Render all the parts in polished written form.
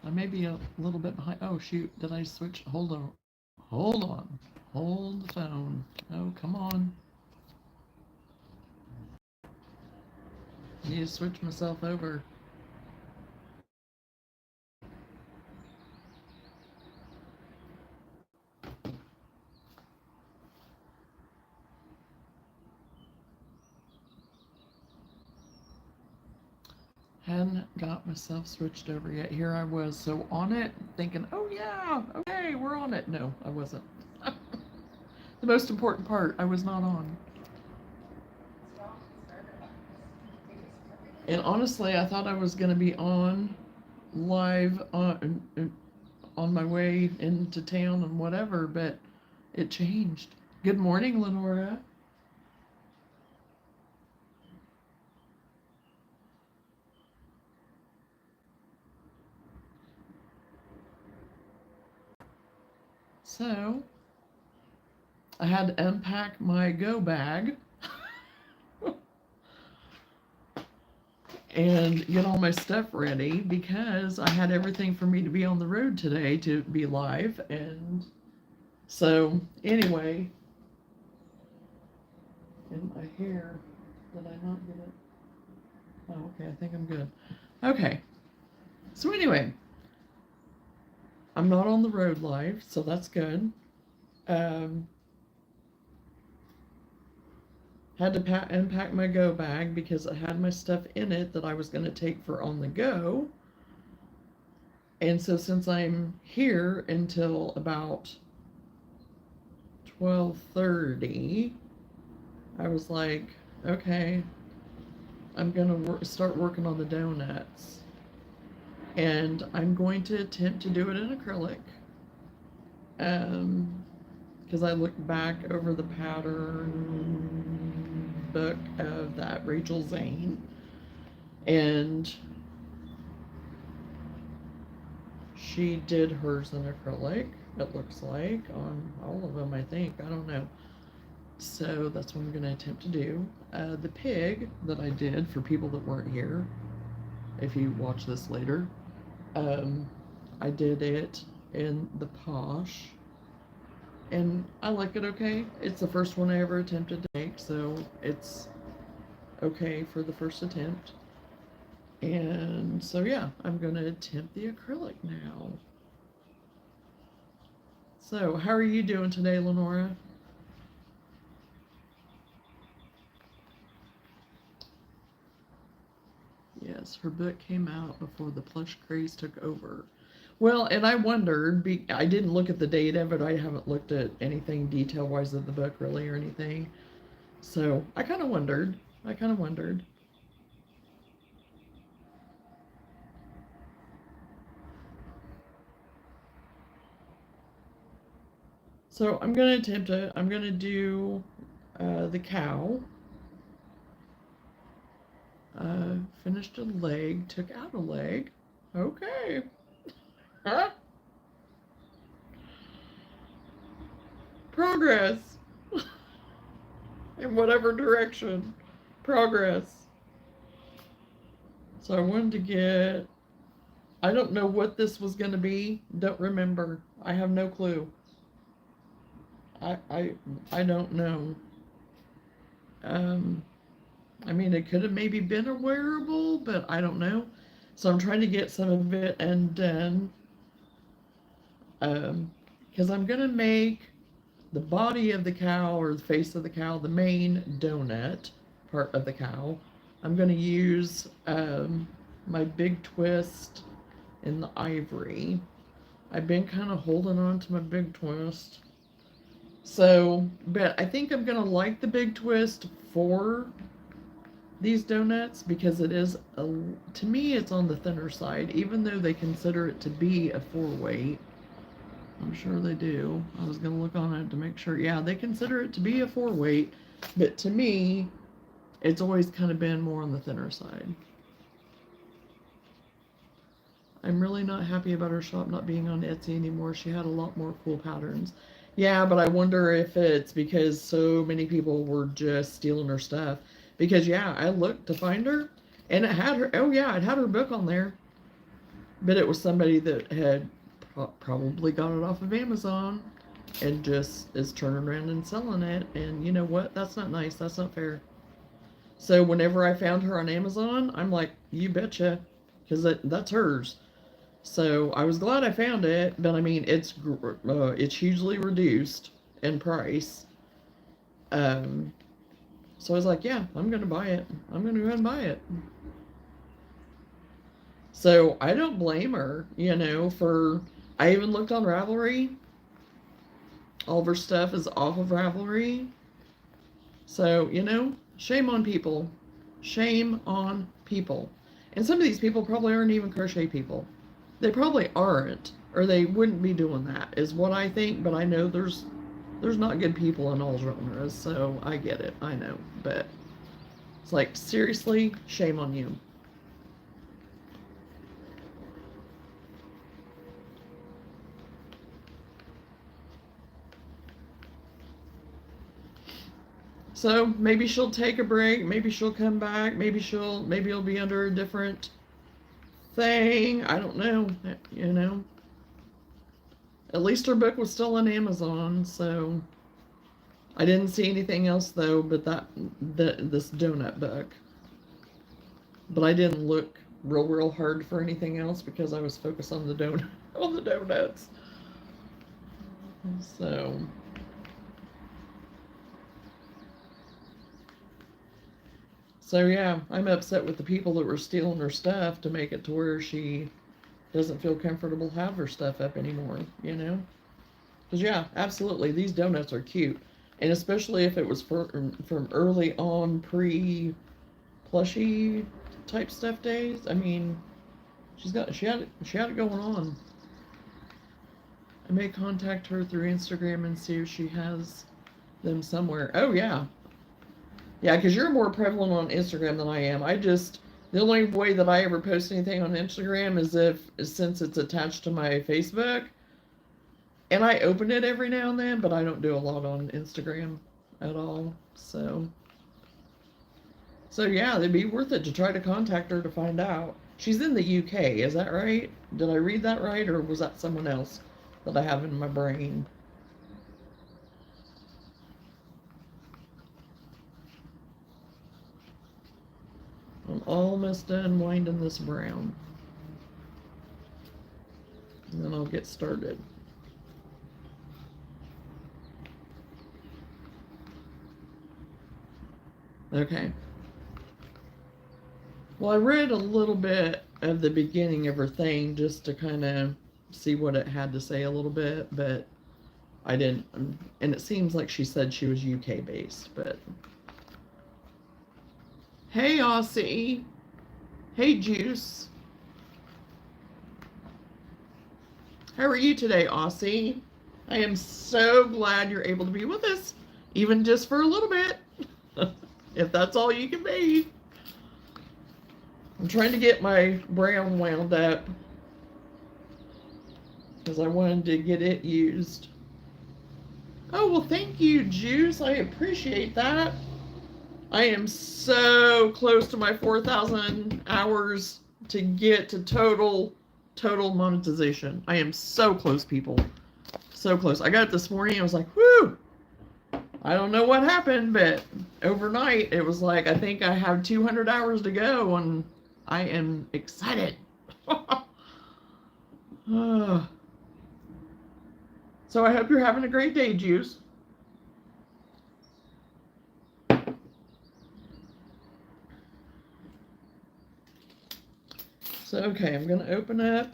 I may be a little bit behind. Oh, shoot. Did I switch? Hold on. Hold on. Hold the phone. Oh, come on. I need to switch myself over. Hadn't got myself switched over yet. Here I was so on it, thinking, oh yeah, okay, we're on it. No, I wasn't. The most important part, I was not on. And honestly, I thought I was going to be on live on my way into town and whatever, but it changed. Good morning, Lenora. So, I had to unpack my go bag and get all my stuff ready because I had everything for me to be on the road today to be live. And so, anyway, in my hair, did I not get it? Oh, okay, I think I'm good. Okay, so anyway, I'm not on the road live, so that's good. Um, had to unpack my go bag because it had my stuff in it that I was going to take for on the go. And so since I'm here until about 12:30, I was like, okay, I'm going to start working on the donuts. And I'm going to attempt to do it in acrylic. Because I looked back over the pattern book of that Rachel Zane, and she did hers in acrylic, it looks like, on all of them, I think. I don't know. So that's what I'm going to attempt to do. The pig that I did for people that weren't here, if you watch this later, I did it in the Posh, and I like it okay. It's the first one I ever attempted to make, so it's okay for the first attempt. And so yeah, I'm going to attempt the acrylic now. So how are you doing today, Lenora? Yes, her book came out before the plush craze took over. Well, and I wondered, I didn't look at the date of it. I haven't looked at anything detail-wise of the book really or anything. So I kind of wondered. I kind of wondered. So I'm going to attempt it. I'm going to do the cow. Finished a leg, took out a leg. Okay. Huh? Progress. In whatever direction. Progress. So I wanted to get, I don't know what this was going to be. Don't remember. I have no clue. I don't know. I mean, it could have maybe been a wearable, but I don't know. So I'm trying to get some of it undone. Because I'm going to make the body of the cow or the face of the cow, the main donut part of the cow. I'm going to use my big twist in the ivory. I've been kind of holding on to my big twist. So, but I think I'm going to like the big twist for these donuts because it is, to me, it's on the thinner side, even though they consider it to be a 4-weight. I'm sure they do. I was going to look on it to make sure. Yeah, they consider it to be a 4-weight, but to me, it's always kind of been more on the thinner side. I'm really not happy about her shop not being on Etsy anymore. She had a lot more cool patterns. Yeah, but I wonder if it's because so many people were just stealing her stuff. Because, yeah, I looked to find her, and it had her, oh yeah, it had her book on there. but it was somebody that had probably got it off of Amazon and just is turning around and selling it. And you know what? That's not nice. That's not fair. So whenever I found her on Amazon, I'm like, you betcha, because that's hers. So I was glad I found it, but I mean, it's hugely reduced in price. Um, so I was like, yeah, I'm gonna buy it. I'm gonna go ahead and buy it. So I don't blame her, for. I even looked on Ravelry. All of her stuff is off of Ravelry. So, shame on people. Shame on people. And some of these people probably aren't even crochet people. They probably aren't, or they wouldn't be doing that, is what I think. But I know there's not good people in all genres, so I get it. I know. But it's like, seriously, shame on you. So maybe she'll take a break. Maybe she'll come back. Maybe it'll be under a different thing. I don't know. At least her book was still on Amazon, so I didn't see anything else though, but this donut book. But I didn't look real hard for anything else because I was focused on the donuts. So. So yeah, I'm upset with the people that were stealing her stuff to make it to where she doesn't feel comfortable to have her stuff up anymore, Because yeah, absolutely, these donuts are cute. And especially if it was from early on pre-plushy type stuff days. I mean, she had it going on. I may contact her through Instagram and see if she has them somewhere. Oh yeah. Yeah, because you're more prevalent on Instagram than I am. The only way that I ever post anything on Instagram is since it's attached to my Facebook. And I open it every now and then, but I don't do a lot on Instagram at all. So yeah, it'd be worth it to try to contact her to find out. She's in the UK, is that right? Did I read that right, or was that someone else that I have in my brain? I'm almost done winding this brown. And then I'll get started. Okay. Well, I read a little bit of the beginning of her thing just to kind of see what it had to say a little bit, but I didn't. And it seems like she said she was UK based, but. Hey, Aussie. Hey, Juice. How are you today, Aussie? I am so glad you're able to be with us, even just for a little bit, if that's all you can be. I'm trying to get my brown wound up because I wanted to get it used. Oh, well, thank you, Juice. I appreciate that. I am so close to my 4,000 hours to get to total monetization. I am so close, people. So close. I got it this morning. I was like, whoo! I don't know what happened, but overnight it was like, I think I have 200 hours to go, and I am excited. So I hope you're having a great day, Juice. So, okay, I'm going to open up.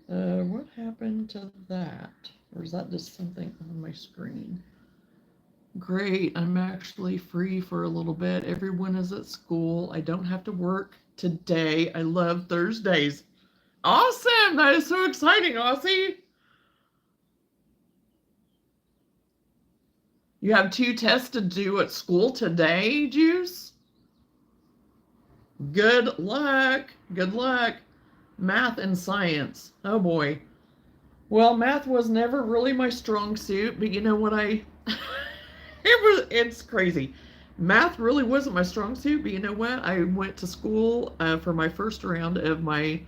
What happened to that? Or is that just something on my screen? Great, I'm actually free for a little bit. Everyone is at school. I don't have to work today. I love Thursdays. Awesome! That is so exciting, Aussie. You have 2 tests to do at school today, Juice? Good luck. Good luck. Math and science. Oh boy. Well, math was never really my strong suit, but you know what it's crazy. Math really wasn't my strong suit, but you know what? I went to school for my first round of my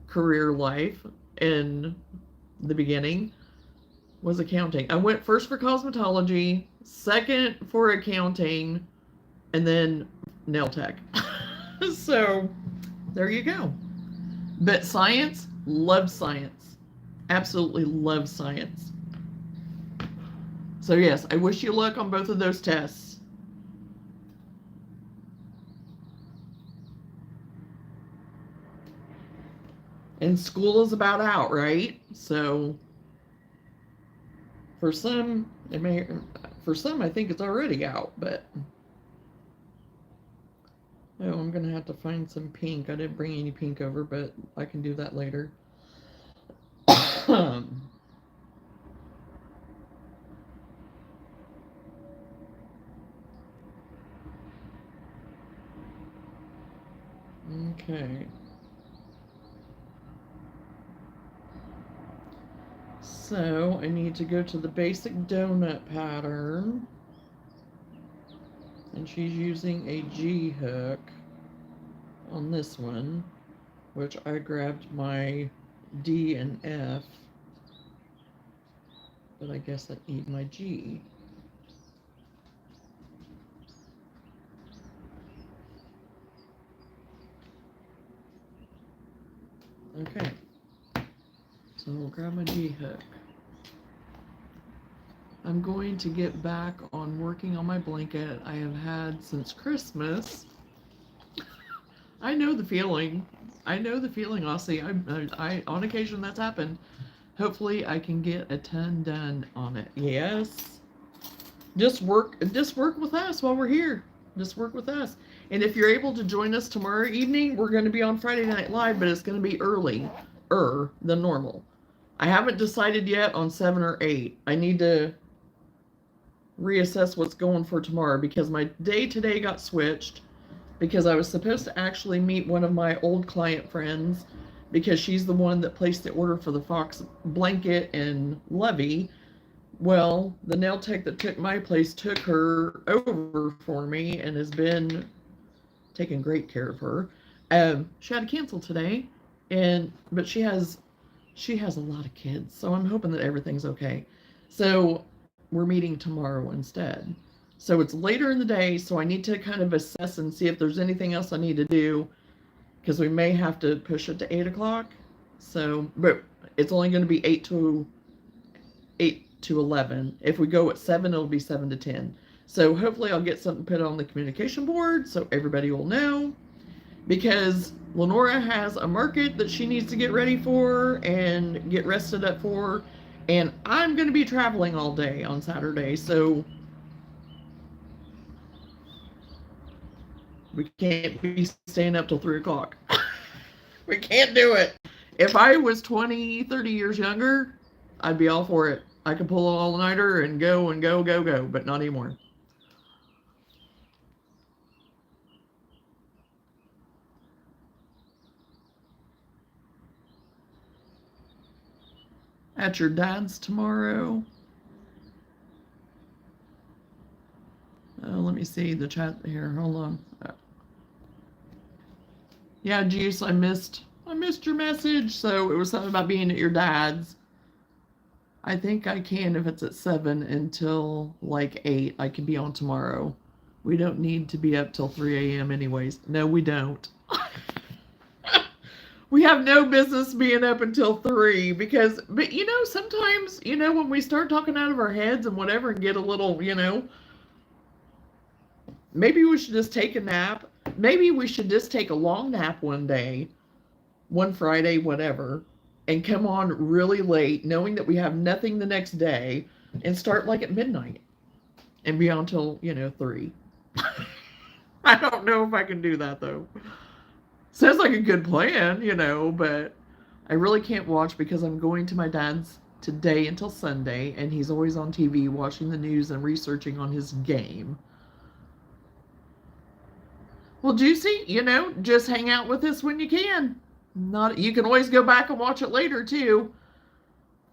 career life in the beginning was accounting. I went first for cosmetology, second for accounting, and then nail tech. So there you go. But science, love science. Absolutely love science. So yes, I wish you luck on both of those tests. And school is about out, right? So for some, I think it's already out, but oh, I'm gonna have to find some pink. I didn't bring any pink over, but I can do that later. Okay. So I need to go to the basic donut pattern. And she's using a G hook on this one, which I grabbed my D and F, but I guess I need my G. Okay, so I'll grab my G hook. I'm going to get back on working on my blanket I have had since Christmas. I know the feeling. I know the feeling, Aussie. I on occasion that's happened. Hopefully I can get a ton done on it. Yes. Just work with us while we're here. Just work with us. And if you're able to join us tomorrow evening, we're going to be on Friday Night Live, but it's going to be earlier than normal. I haven't decided yet on 7 or 8. I need to reassess what's going for tomorrow because my day today got switched because I was supposed to actually meet one of my old client friends because she's the one that placed the order for the fox blanket and lovey. Well, the nail tech that took my place took her over for me and has been taking great care of her. She had to cancel today, but she has a lot of kids, so I'm hoping that everything's okay. So we're meeting tomorrow instead. So it's later in the day, so I need to kind of assess and see if there's anything else I need to do because we may have to push it to 8 o'clock. So, but it's only going to be 8 to 11. If we go at 7, it'll be 7 to 10. So hopefully I'll get something put on the communication board so everybody will know, because Lenora has a market that she needs to get ready for and get rested up for, and I'm going to be traveling all day on Saturday, so we can't be staying up till 3 o'clock. We can't do it. If I was 20, 30 years younger, I'd be all for it. I could pull an all-nighter and go, but not anymore. At your dad's tomorrow. Let me see the chat here. Hold on. Yeah, Juice, I missed your message. So it was something about being at your dad's. I think I can if it's at 7 until like 8. I can be on tomorrow. We don't need to be up till 3 a.m. anyways. No, we don't. We have no business being up until 3 because, but you know, sometimes, you know, when we start talking out of our heads and whatever and get a little, you know, maybe we should just take a nap. Maybe we should just take a long nap one day, one Friday, whatever, and come on really late, knowing that we have nothing the next day, and start like at midnight and be on till, you know, 3. I don't know if I can do that though. Sounds like a good plan, you know, but I really can't watch because I'm going to my dad's today until Sunday, and he's always on TV watching the news and researching on his game. Well, Juicy, you know, just hang out with us when you can. You can always go back and watch it later too,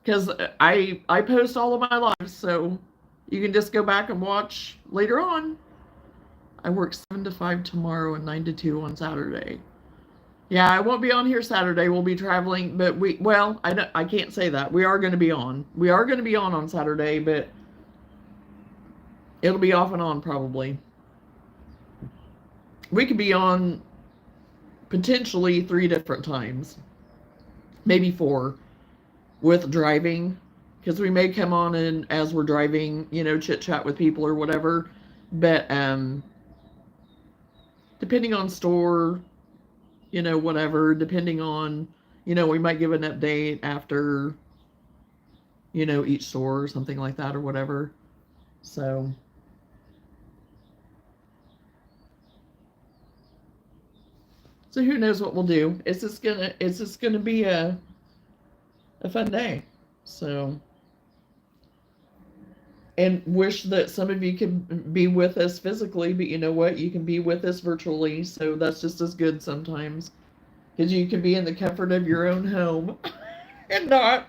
because I post all of my lives, so you can just go back and watch later on. I work 7 to 5 tomorrow and 9 to 2 on Saturday. Yeah, I won't be on here Saturday. We'll be traveling, but I can't say that. We are going to be on. We are going to be on Saturday, but it'll be off and on probably. We could be on potentially 3 different times, maybe 4, with driving, because we may come on and as we're driving, chit chat with people or whatever. But depending on store, whatever, depending on, we might give an update after, each store or something like that or whatever. So who knows what we'll do. It's just gonna be a fun day. So, and wish that some of you could be with us physically, but you know what? You can be with us virtually, so that's just as good sometimes. Because you can be in the comfort of your own home and not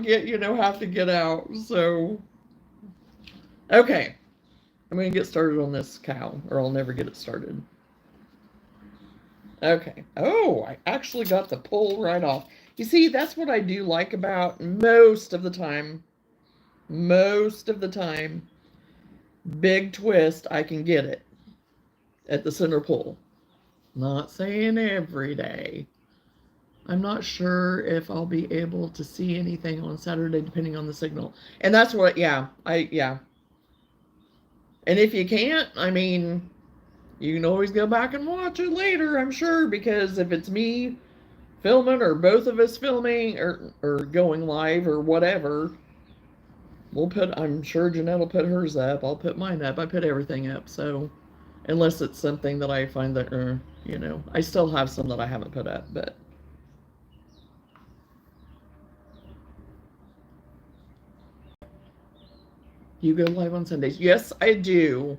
get, have to get out. So, okay. I'm going to get started on this cow, or I'll never get it started. Okay. Oh, I actually got the pull right off. You see, that's what I do like about most of the time. Big twist, I can get it at the center pull. Not saying every day. I'm not sure if I'll be able to see anything on Saturday depending on the signal. And that's what, yeah. And if you can't, I mean, you can always go back and watch it later, I'm sure, because if it's me filming or both of us filming or going live or whatever, I'm sure Jeanette will put hers up. I'll put mine up. I put everything up. So unless it's something that I find that, I still have some that I haven't put up, but. You go live on Sundays? Yes, I do.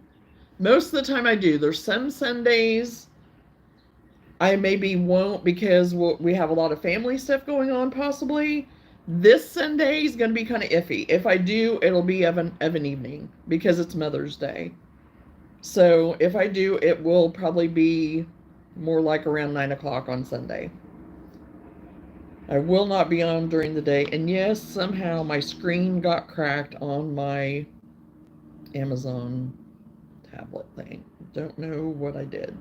Most of the time I do. There's some Sundays I maybe won't because we have a lot of family stuff going on possibly. This Sunday is going to be kind of iffy. If I do, it'll be of an evening because it's Mother's Day. So if I do, it will probably be more like around 9 o'clock on Sunday. I will not be on during the day. And yes, somehow my screen got cracked on my Amazon tablet thing. Don't know what I did.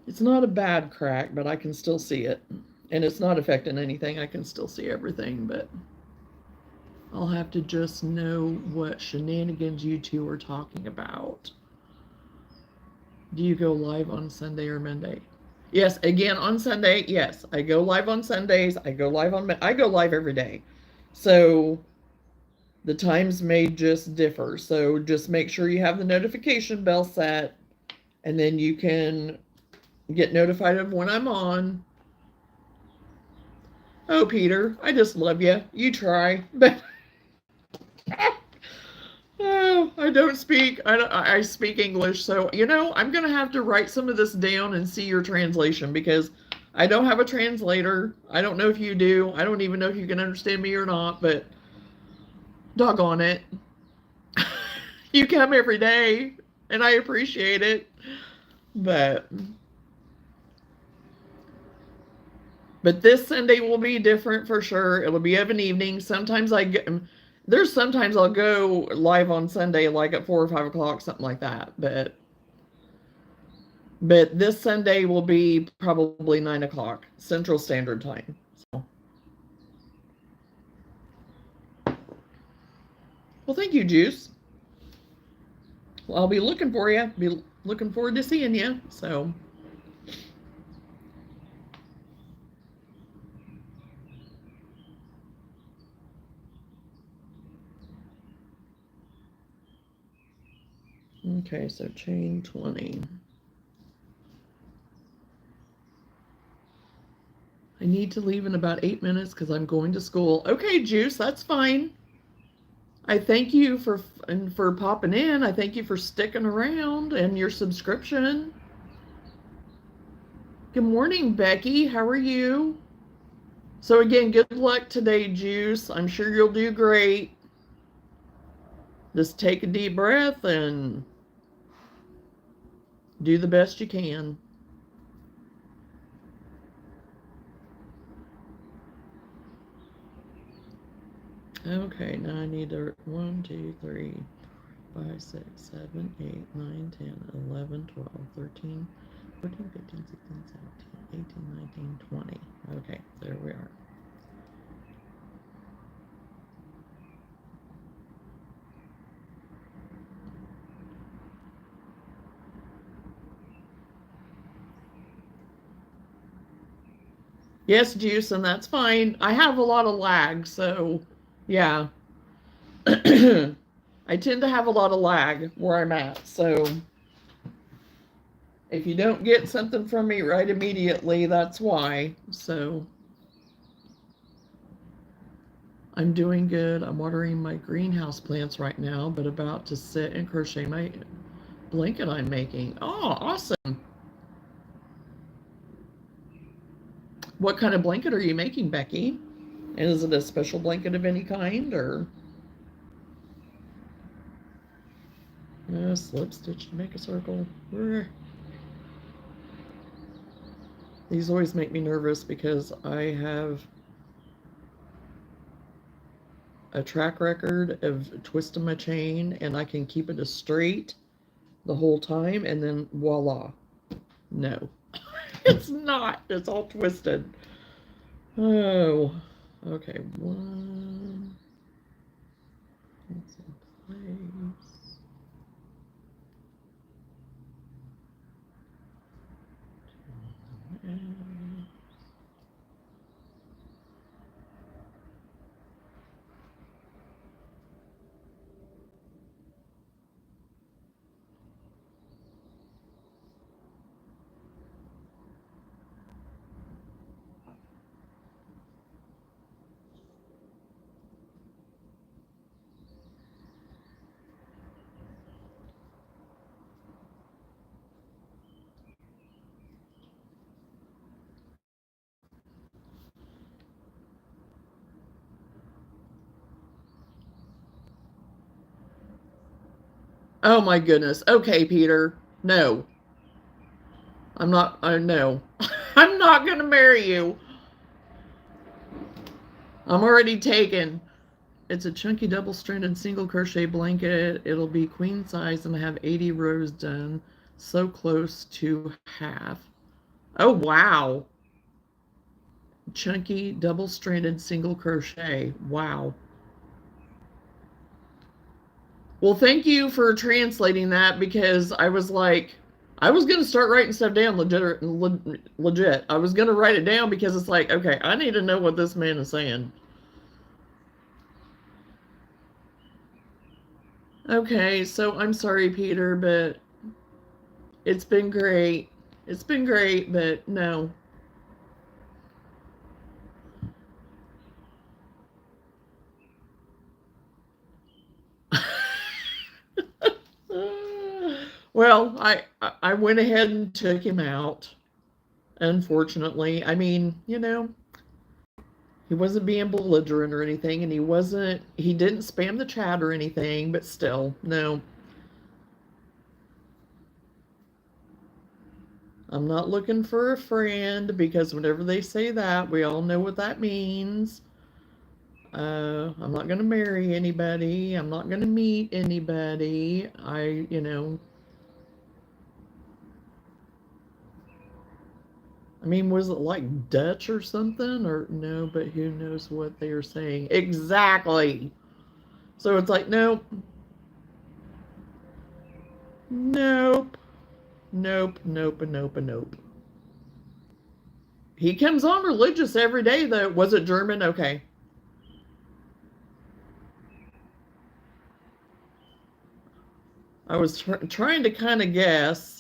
It's not a bad crack, but I can still see it. And it's not affecting anything. I can still see everything, but I'll have to just know what shenanigans you two are talking about. Do you go live on Sunday or Monday? Yes, again on Sunday. Yes, I go live on Sundays. I go live every day. So the times may just differ. So just make sure you have the notification bell set, and then you can get notified of when I'm on. Oh, Peter, I just love you. You try, but oh, I don't speak. I speak English, so I'm gonna have to write some of this down and see your translation because I don't have a translator. I don't know if you do. I don't even know if you can understand me or not, but doggone it. You come every day, and I appreciate it, but this Sunday will be different for sure. It'll be of an evening. Sometimes I'll go live on Sunday like at 4 or 5 o'clock, something like that. But this Sunday will be probably 9 o'clock Central Standard Time. So. Well, thank you, Juice. Well, I'll be looking for you. Be looking forward to seeing you. So. Okay, so chain 20. I need to leave in about 8 minutes because I'm going to school. Okay, Juice, that's fine. I thank you for popping in. I thank you for sticking around and your subscription. Good morning, Becky. How are you? So again, good luck today, Juice. I'm sure you'll do great. Just take a deep breath and do the best you can. Okay, now I need to 1, 2, 3, 5, 6, 7, 8, 9, 10, 11, 12, 13, 14, 15, 16, 17, 18, 19, 20. Okay, there we are. Yes, Juice, and that's fine. I have a lot of lag, so yeah. I tend to have a lot of lag where I'm at, so if you don't get something from me right immediately, that's why. So I'm doing good. I'm watering my greenhouse plants right now, but about to sit and crochet my blanket I'm making. Oh, awesome. What kind of blanket are you making, Becky? And is it a special blanket of any kind, or slip stitch to make a circle? These always make me nervous because I have a track record of twisting my chain and I can keep it straight the whole time, and then voila. No, it's not. It's all twisted. Oh, okay. One. It's in place. Oh my goodness. Okay, Peter. No. I'm not. I no. I'm not gonna marry you. I'm already taken. It's a chunky double-stranded single crochet blanket. It'll be queen size and I have 80 rows done. So close to half. Oh wow. Chunky double-stranded single crochet. Wow. Well, thank you for translating that because I was like, I was going to start writing stuff down legit. I was going to write it down because it's like, okay, I need to know what this man is saying. Okay, so I'm sorry, Peter, but it's been great. It's been great, but no. Well, I went ahead and took him out. Unfortunately, I mean, he wasn't being belligerent or anything, and he didn't spam the chat or anything, but still, no. I'm not looking for a friend because whenever they say that, we all know what that means. I'm not going to marry anybody. I'm not going to meet anybody. I mean, was it like Dutch or something? Or no, but who knows what they are saying? Exactly. So it's like, nope, nope, nope, nope, nope, nope. He comes on religious every day, though. Was it German? Okay. I was trying to kind of guess.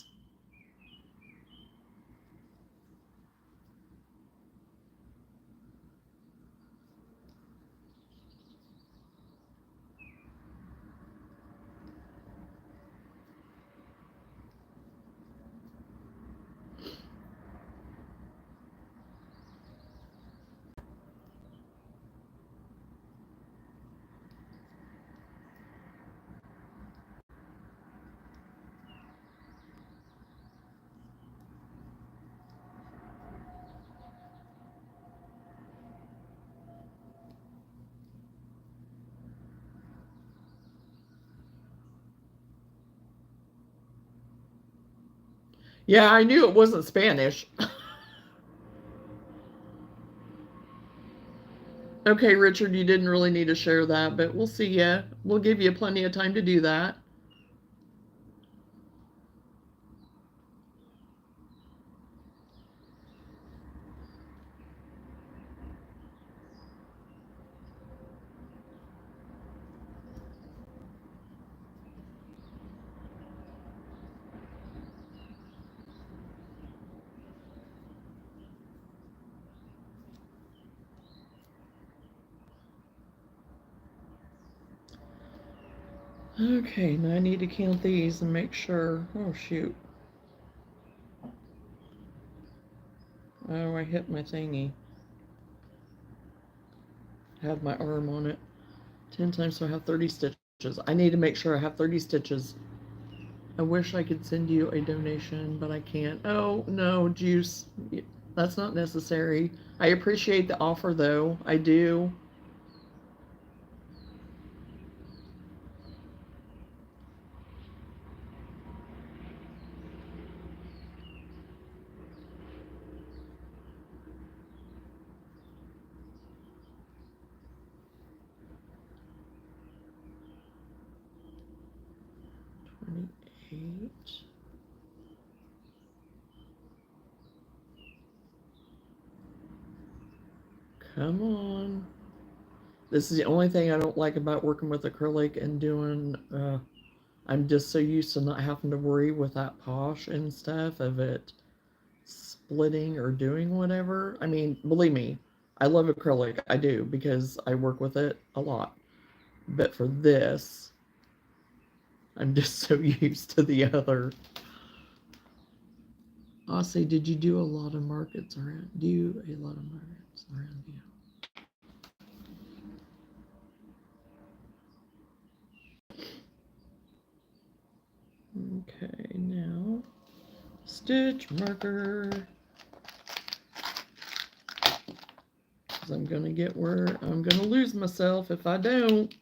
Yeah, I knew it wasn't Spanish. Okay, Richard, you didn't really need to share that, but we'll see ya. We'll give you plenty of time to do that. Okay, now I need to count these and make sure. Oh, shoot. Oh, I hit my thingy. I had my arm on it. 10 times, so I have 30 stitches. I need to make sure I have 30 stitches. I wish I could send you a donation, but I can't. Oh, no, Juice. That's not necessary. I appreciate the offer, though. I do. Eight. Come on. This is the only thing I don't like about working with acrylic and doing. I'm just so used to not having to worry with that posh and stuff of it splitting or doing whatever. I mean, believe me, I love acrylic. I do because I work with it a lot. But for this, I'm just so used to the other. Aussie, did you do a lot of markets around? Do a lot of markets around you? Okay, now stitch marker. Because I'm going to get where I'm going to lose myself if I don't.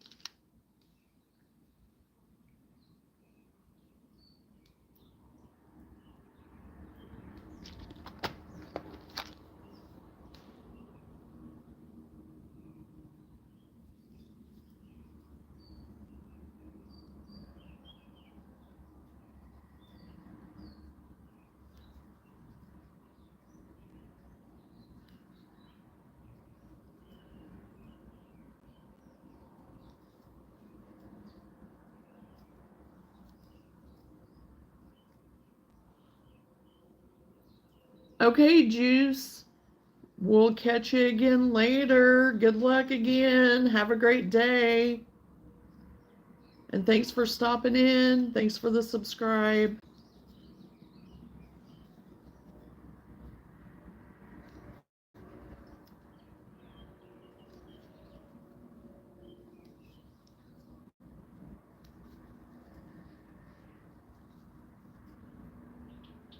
Okay, Juice. We'll catch you again later. Good luck again. Have a great day. And thanks for stopping in. Thanks for the subscribe.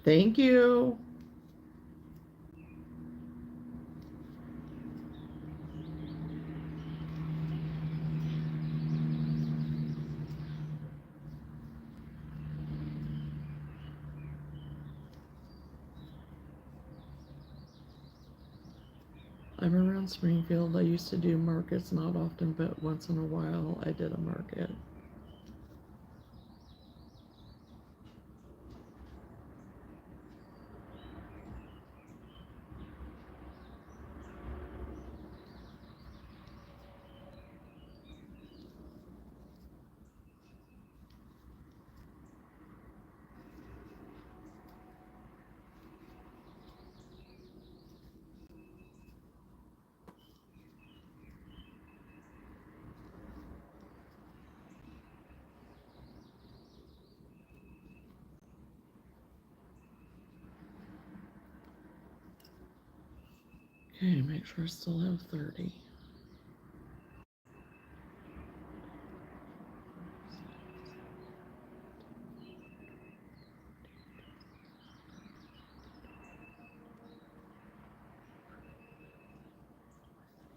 Thank you. I'm around Springfield. I used to do markets, not often, but once in a while I did a market. Okay, make sure I still have 30.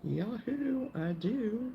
Yahoo, I do.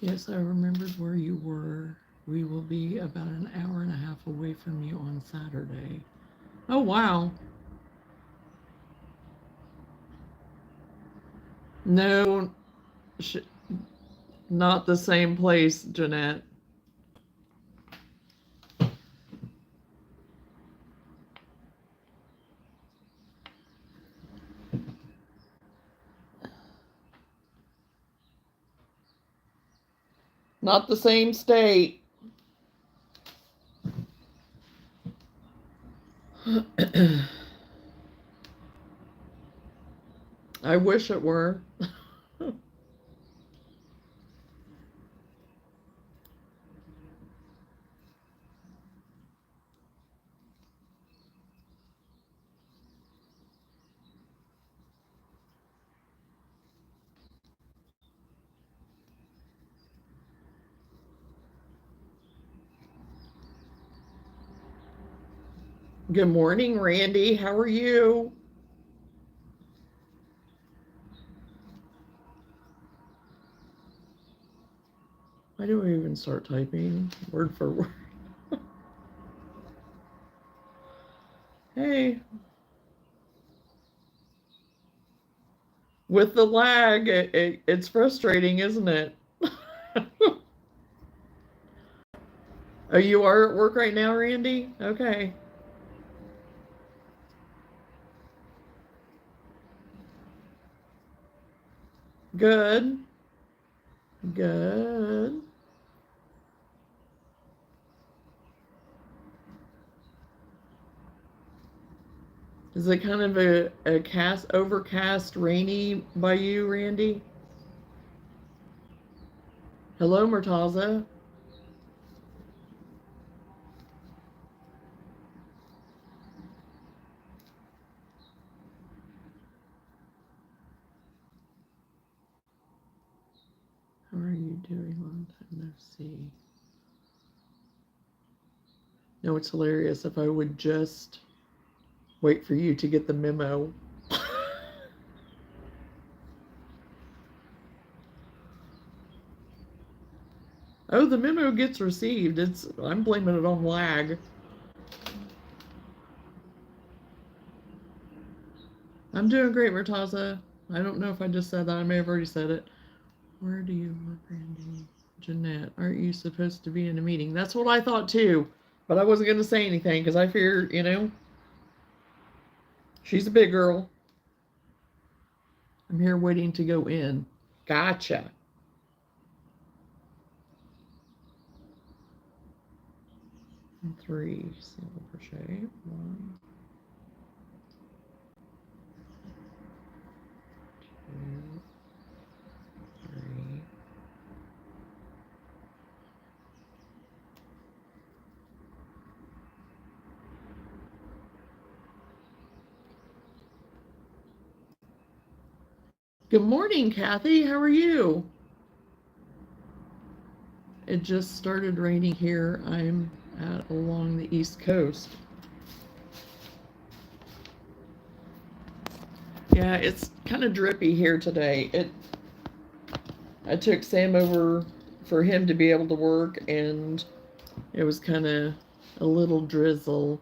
Yes, I remembered where you were. We will be about an hour and a half away from you on Saturday. Oh, wow. No, not the same place, Jeanette. Not the same state. I wish it were. Good morning, Randy. How are you? Why do I even start typing word for word? Hey, with the lag, it's frustrating, isn't it? Oh, you are at work right now, Randy? Okay. Good. Good. Is it kind of a overcast, rainy by you, Randy? Hello, Murtaza. How are you doing? Long time no see. No, it's hilarious. If I would just wait for you to get the memo. Oh, the memo gets received. I'm blaming it on lag. I'm doing great, Murtaza. I don't know if I just said that. I may have already said it. Where do you work, Randy? Jeanette, aren't you supposed to be in a meeting? That's what I thought too. But I wasn't going to say anything because I fear, she's a big girl. I'm here waiting to go in. Gotcha. And 3 single crochet. 1, 2, 3. Good morning, Kathy. How are you? It just started raining here. I'm along the East Coast. Yeah, it's kind of drippy here today. I took Sam over for him to be able to work, and it was kind of a little drizzle.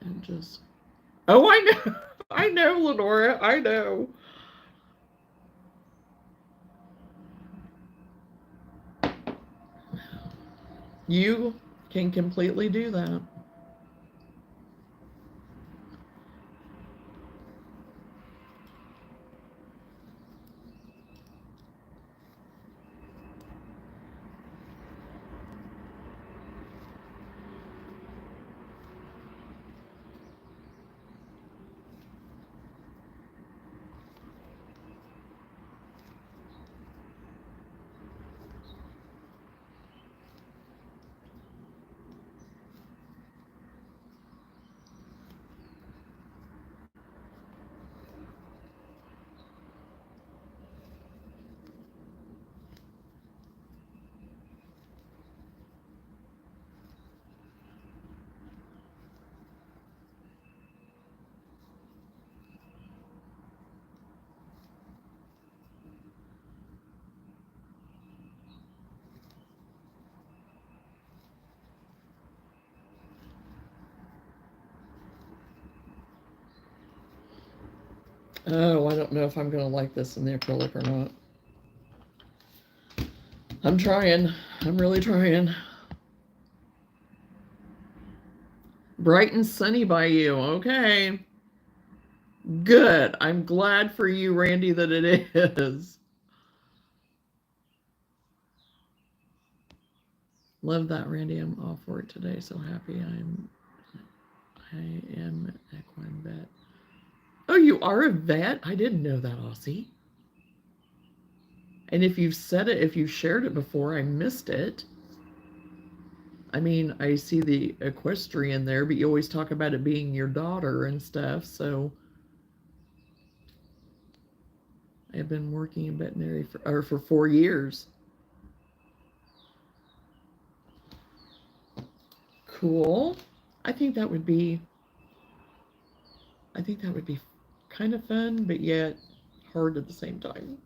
And just, oh, I know, I know, Lenora, I know. You can completely do that. Oh, I don't know if I'm going to like this in the acrylic or not. I'm trying. I'm really trying. Bright and sunny by you. Okay. Good. I'm glad for you, Randy, that it is. Love that, Randy. I'm off work today. So happy I am equine vet. Oh, you are a vet? I didn't know that, Aussie. And if you've said it, if you've shared it before, I missed it. I mean, I see the equestrian there, but you always talk about it being your daughter and stuff. So I've been working in veterinary for 4 years. Cool. I think that would be kind of fun, but yet hard at the same time.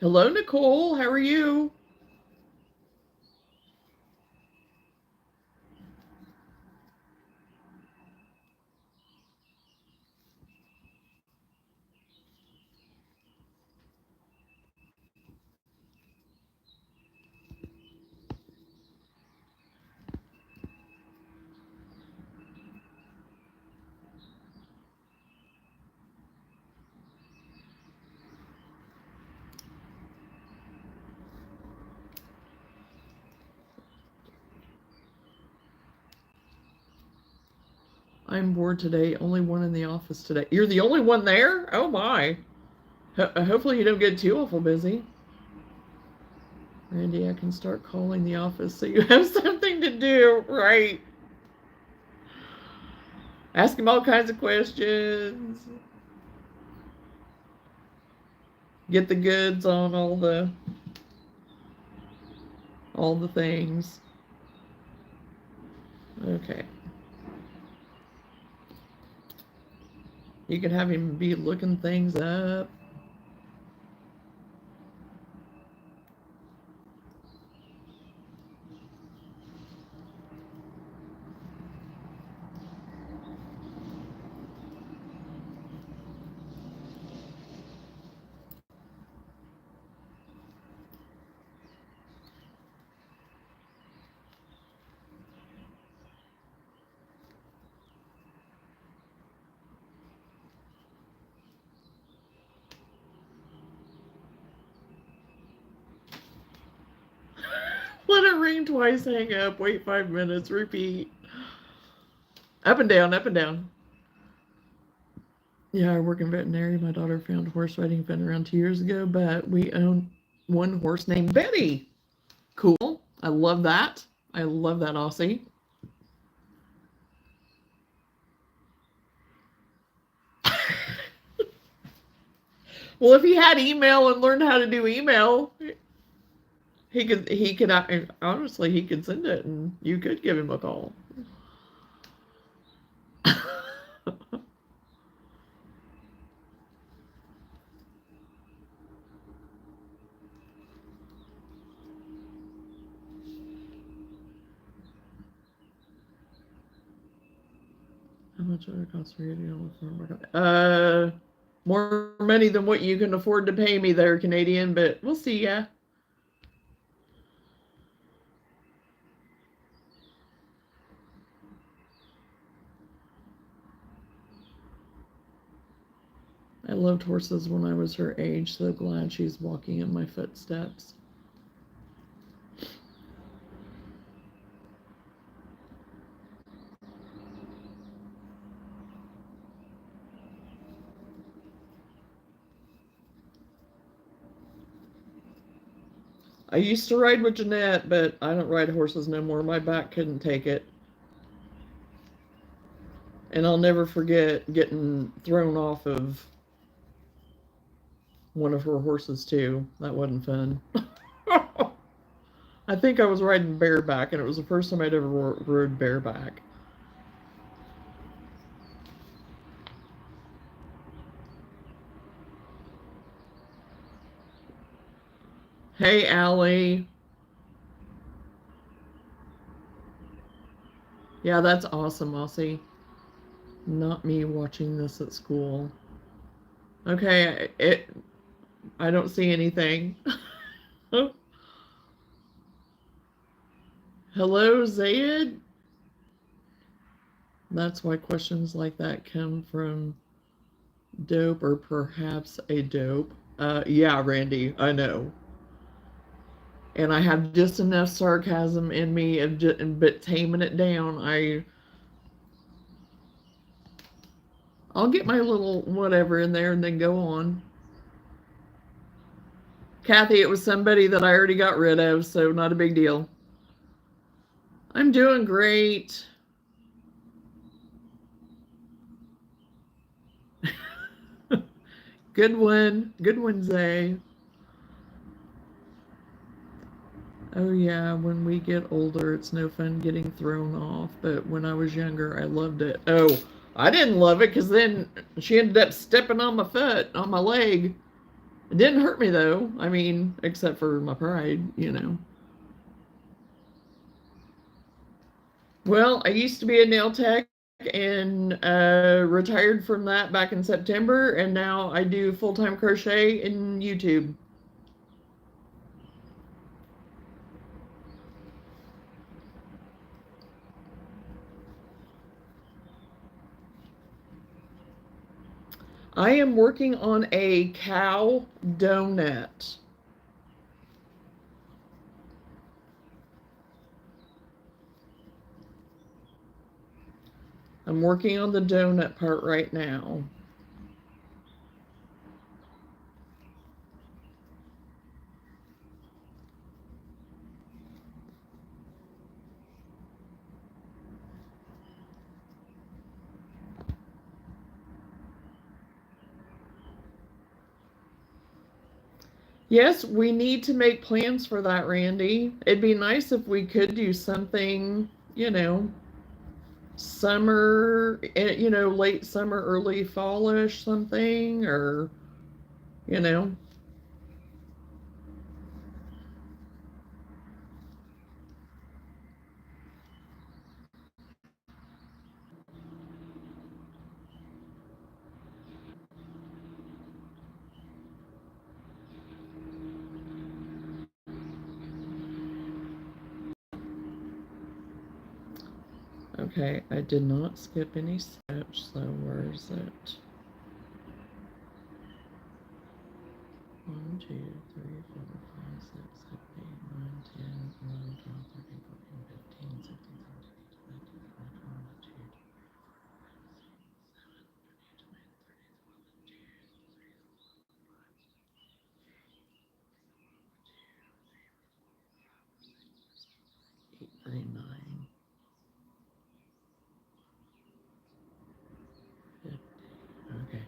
Hello, Nicole. How are you? I'm bored today. Only one in the office today. You're the only one there? Oh my. Hopefully you don't get too awful busy. Randy, I can start calling the office so you have something to do, right? Ask him all kinds of questions. Get the goods on all the things. Okay. You can have him be looking things up. Let it ring twice, hang up, wait 5 minutes, repeat. Up and down, up and down. Yeah, I work in veterinary. My daughter found a horse riding fun around 2 years ago, but we own one horse named Betty. Cool. I love that. I love that, Aussie. Well, if he had email and learned how to do email, he could honestly he could send it and you could give him a call. How much would it cost for you to go more money than what you can afford to pay me there, Canadian, but we'll see ya. I loved horses when I was her age, so glad she's walking in my footsteps. I used to ride with Jeanette, but I don't ride horses no more. My back couldn't take it. And I'll never forget getting thrown off of one of her horses, too. That wasn't fun. I think I was riding bareback, and it was the first time I'd ever rode bareback. Hey, Allie. Yeah, that's awesome, Aussie. Not me watching this at school. Okay, I don't see anything. Hello, Zayed. That's why questions like that come from dope or perhaps a dope. Yeah, Randy, I know. And I have just enough sarcasm in me, but taming it down. I'll get my little whatever in there and then go on. Kathy, it was somebody that I already got rid of, so not a big deal. I'm doing great. Good one. Good one, Zay. Oh, yeah, when we get older, it's no fun getting thrown off. But when I was younger, I loved it. Oh, I didn't love it because then she ended up stepping on my foot, on my leg. It didn't hurt me, though. I mean, except for my pride, you know. Well, I used to be a nail tech and retired from that back in September. And now I do full time crochet in YouTube. I am working on a cow donut. I'm working on the donut part right now. Yes, we need to make plans for that, Randy. It'd be nice if we could do something, summer, late summer, early fallish something, or, you know. Okay, I did not skip any steps, so where is it? 1, 2, 3, 4, 5, 6, 7, 8, 9, 10, 11, 12, 13, 14, 15, 16, 17, 18, 19, 20, 21, 22, 23, 24, 25, 26, 27, 28, 29, 50. Okay.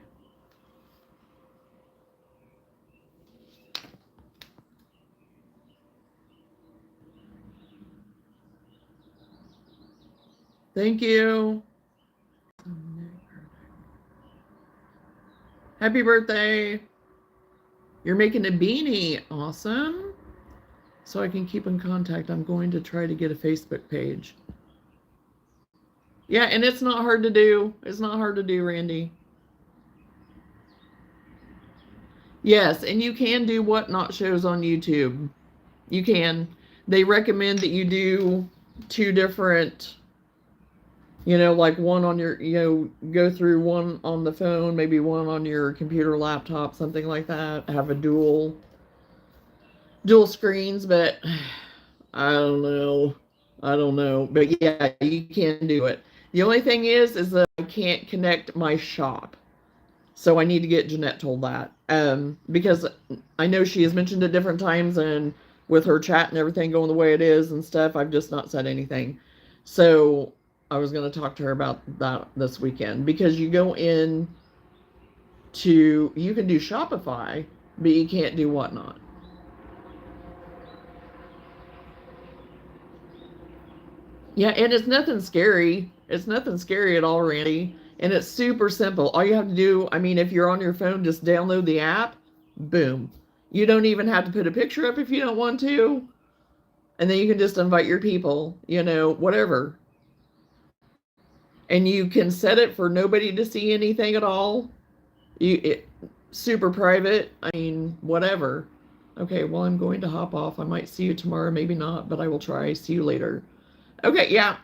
Thank you. Happy birthday. You're making a beanie. Awesome. So I can keep in contact. I'm going to try to get a Facebook page. Yeah, and it's not hard to do. It's not hard to do, Randy. Yes, and you can do whatnot shows on YouTube. You can. They recommend that you do two different, like one on your, go through one on the phone, maybe one on your computer, laptop, something like that. Have a dual screens, but I don't know. I don't know. But yeah, you can do it. The only thing is that I can't connect my shop. So I need to get Jeanette told that. Because I know she has mentioned it different times, and with her chat and everything going the way it is and stuff, I've just not said anything. So I was going to talk to her about that this weekend, because you go in you can do Shopify, but you can't do whatnot. Yeah, and it's nothing scary. It's nothing scary at all, Randy. And it's super simple. All you have to do, I mean, if you're on your phone, just download the app. Boom. You don't even have to put a picture up if you don't want to. And then you can just invite your people, whatever. And you can set it for nobody to see anything at all. Super private. I mean, whatever. Okay, well, I'm going to hop off. I might see you tomorrow, maybe not, but I will try. See you later. Okay, yeah.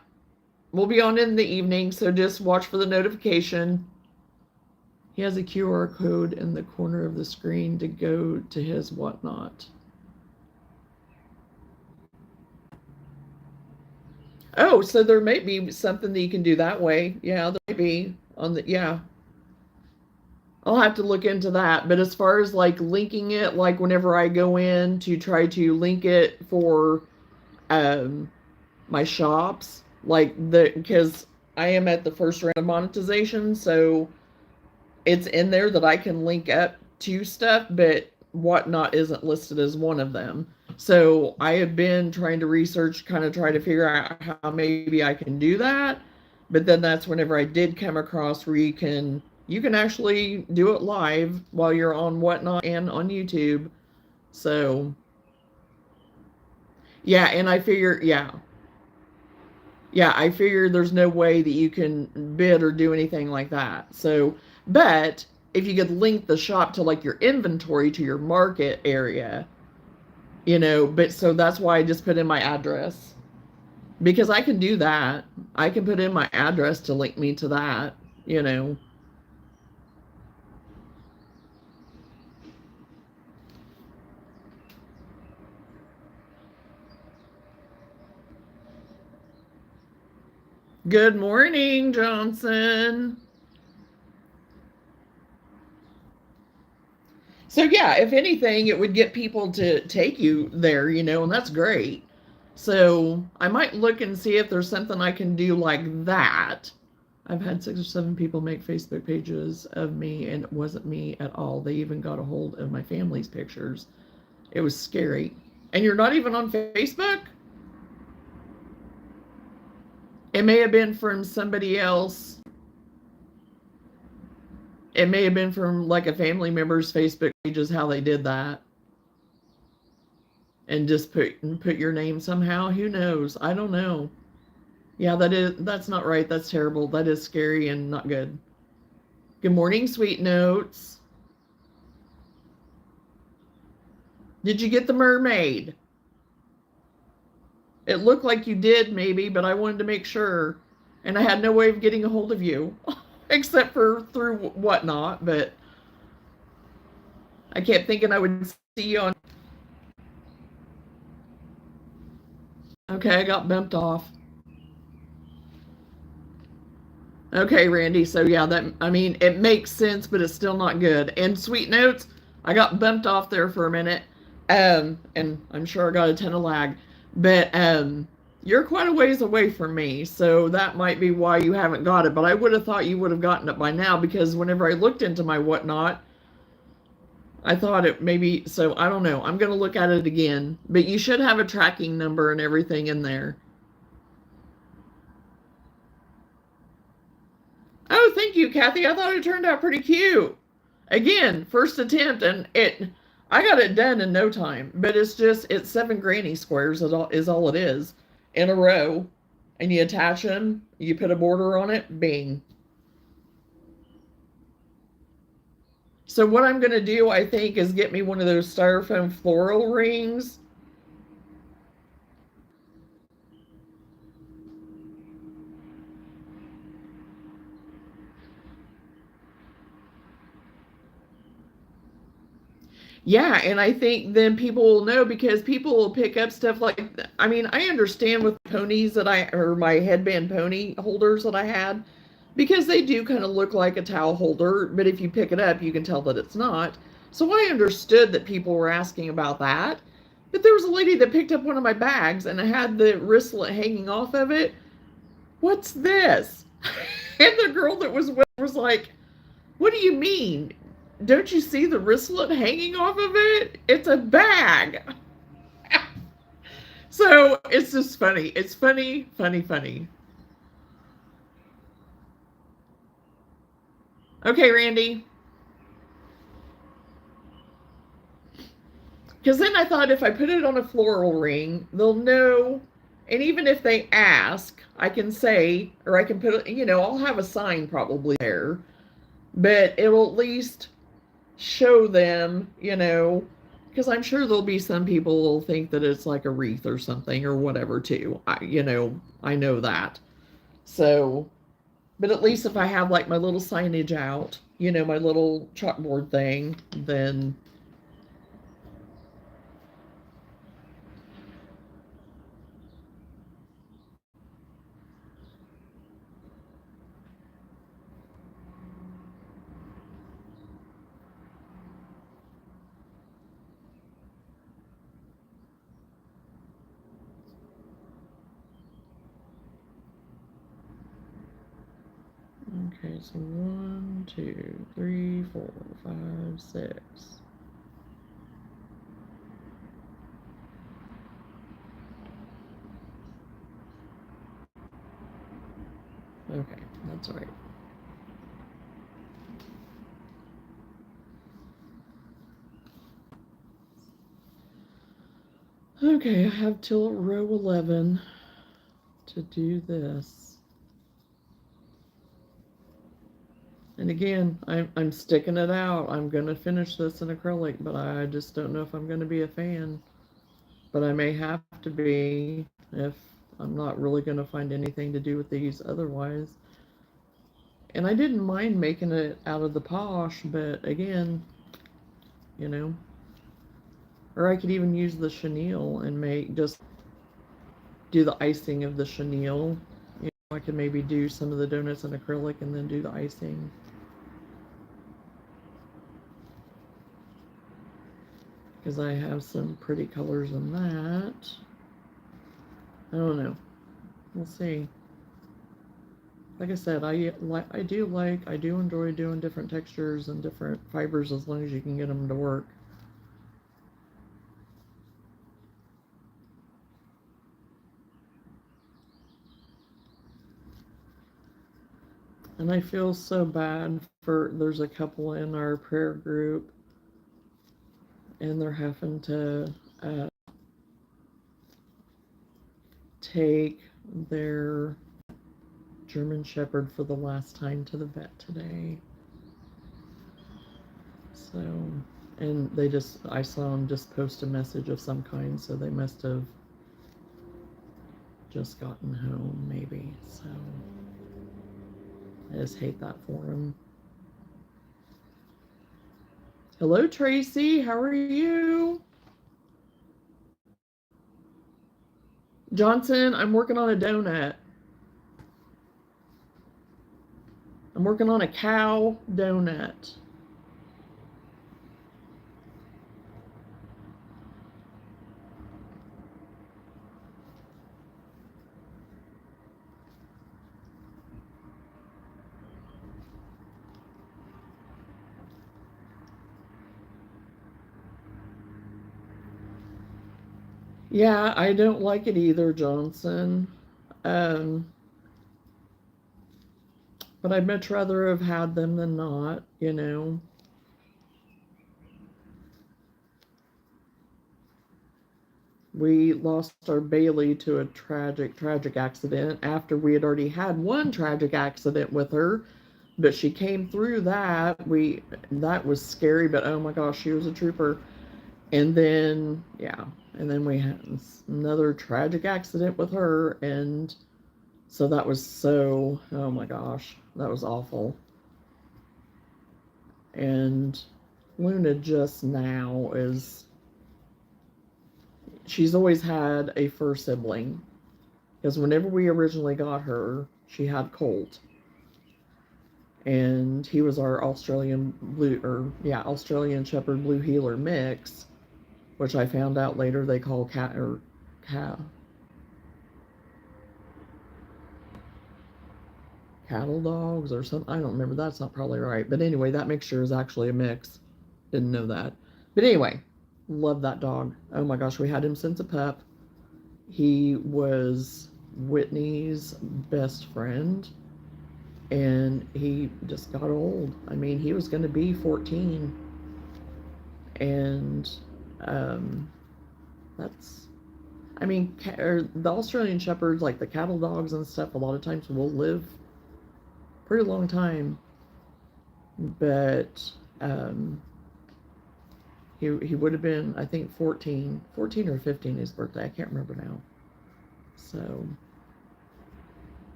We'll be on in the evening, so just watch for the notification. He has a QR code in the corner of the screen to go to his whatnot. Oh, so there may be something that you can do that way. Yeah, there may be on the, yeah. I'll have to look into that. But as far as like linking it, like whenever I go in to try to link it for my shops, because I am at the first round of monetization, so it's in there that I can link up to stuff, but whatnot isn't listed as one of them. So I have been trying to research, kind of try to figure out how maybe I can do that. But then that's whenever I did come across where you can actually do it live while you're on whatnot and on YouTube. So yeah, and I figure I figure there's no way that you can bid or do anything like that. So, but if you could link the shop to like your inventory to your market area, but so that's why I just put in my address because I can do that. I can put in my address to link me to that. Good morning, Johnson. So yeah, if anything, it would get people to take you there, and that's great. So I might look and see if there's something I can do like that. I've had 6 or 7 people make Facebook pages of me, and it wasn't me at all. They even got a hold of my family's pictures. It was scary. And you're not even on Facebook? It may have been from somebody else. It may have been from like a family member's Facebook page is how they did that. And just put your name somehow. Who knows? I don't know. Yeah, that's not right. That's terrible. That is scary and not good. Good morning, sweet notes. Did you get the mermaid? It looked like you did, maybe, but I wanted to make sure. And I had no way of getting a hold of you, except for through whatnot, but I kept thinking I would see you on. Okay, I got bumped off. Okay, Randy. So yeah, it makes sense, but it's still not good. And sweet notes, I got bumped off there for a minute. And I'm sure I got a ton of lag. But you're quite a ways away from me, so that might be why you haven't got it. But I would have thought you would have gotten it by now because whenever I looked into my whatnot, I thought it maybe, so I don't know. I'm going to look at it again. But you should have a tracking number and everything in there. Oh, thank you, Kathy. I thought it turned out pretty cute. Again, first attempt, and I got it done in no time. But it's 7 granny squares is all it is in a row, and you attach them. You put a border on it. Bing. So what I'm gonna do, I think, is get me one of those styrofoam floral rings. Yeah, and I think then people will know because people will pick up stuff like, I mean, I understand with ponies or my headband pony holders that I had, because they do kind of look like a towel holder, but if you pick it up, you can tell that it's not. So I understood that people were asking about that. But there was a lady that picked up one of my bags and it had the wristlet hanging off of it. What's this? And the girl that was with was like, what do you mean? Don't you see the wristlet hanging off of it? It's a bag. So it's just funny. It's funny, funny, funny. Okay, Randy. Because then I thought if I put it on a floral ring, they'll know. And even if they ask, I can say, or I can put it, I'll have a sign probably there, but it'll at least show them, because I'm sure there'll be some people who'll think that it's like a wreath or something or whatever too. I know that. So, but at least if I have like my little signage out, my little chalkboard thing, then okay, so 1, 2, 3, 4, 5, 6. Okay, that's right. Okay, I have till row 11 to do this. And again, I'm sticking it out. I'm going to finish this in acrylic, but I just don't know if I'm going to be a fan. But I may have to be if I'm not really going to find anything to do with these otherwise. And I didn't mind making it out of the posh, but again, or I could even use the chenille and just do the icing of the chenille. I could maybe do some of the donuts in acrylic and then do the icing. Because I have some pretty colors in that. I don't know. We'll see. Like I said, I do enjoy doing different textures and different fibers as long as you can get them to work. And I feel so bad there's a couple in our prayer group, and they're having to take their German Shepherd for the last time to the vet today. So, and I saw them just post a message of some kind, so they must have just gotten home, maybe. So, I just hate that for them. Hello, Tracy. How are you? Johnson, I'm working on a donut. I'm working on a cow donut. Yeah, I don't like it either, Johnson. But I'd much rather have had them than not, We lost our Bailey to a tragic, tragic accident after we had already had one tragic accident with her. But she came through that. That was scary, but oh my gosh, she was a trooper. And then, yeah, and then we had another tragic accident with her, and so that was oh my gosh, that was awful. And Luna just now she's always had a fur sibling, because whenever we originally got her, she had Colt, and he was our Australian Shepherd Blue Heeler mix, which I found out later they call cattle dogs or something. I don't remember. That's not probably right. But anyway, that mixture is actually a mix. Didn't know that. But anyway, love that dog. Oh my gosh, we had him since a pup. He was Whitney's best friend, and he just got old. I mean, he was going to be 14, and Um, that's, I mean, or the Australian Shepherds, like the cattle dogs and stuff, a lot of times will live pretty long time. But he would have been, I think, 14 or 15 his birthday. I can't remember now. So,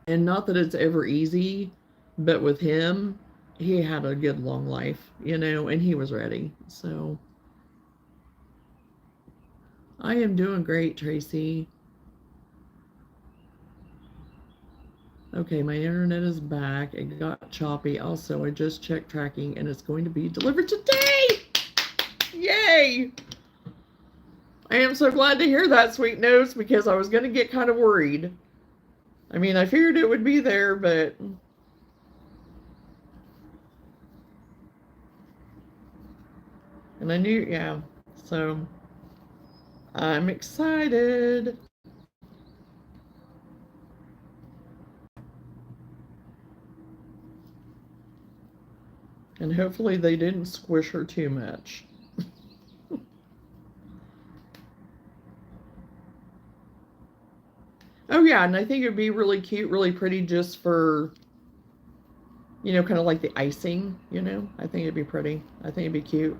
and not that it's ever easy, but with him, he had a good long life, and he was ready. So, I am doing great, Tracy. Okay, my internet is back. It got choppy. Also, I just checked tracking and it's going to be delivered today. Yay! I am so glad to hear that, Sweet Nose, because I was going to get kind of worried. I mean, I figured it would be there, but and I knew, yeah. So I'm excited. And hopefully they didn't squish her too much. Oh yeah, and I think it'd be really cute, really pretty just for, kind of like the icing, I think it'd be pretty. I think it'd be cute.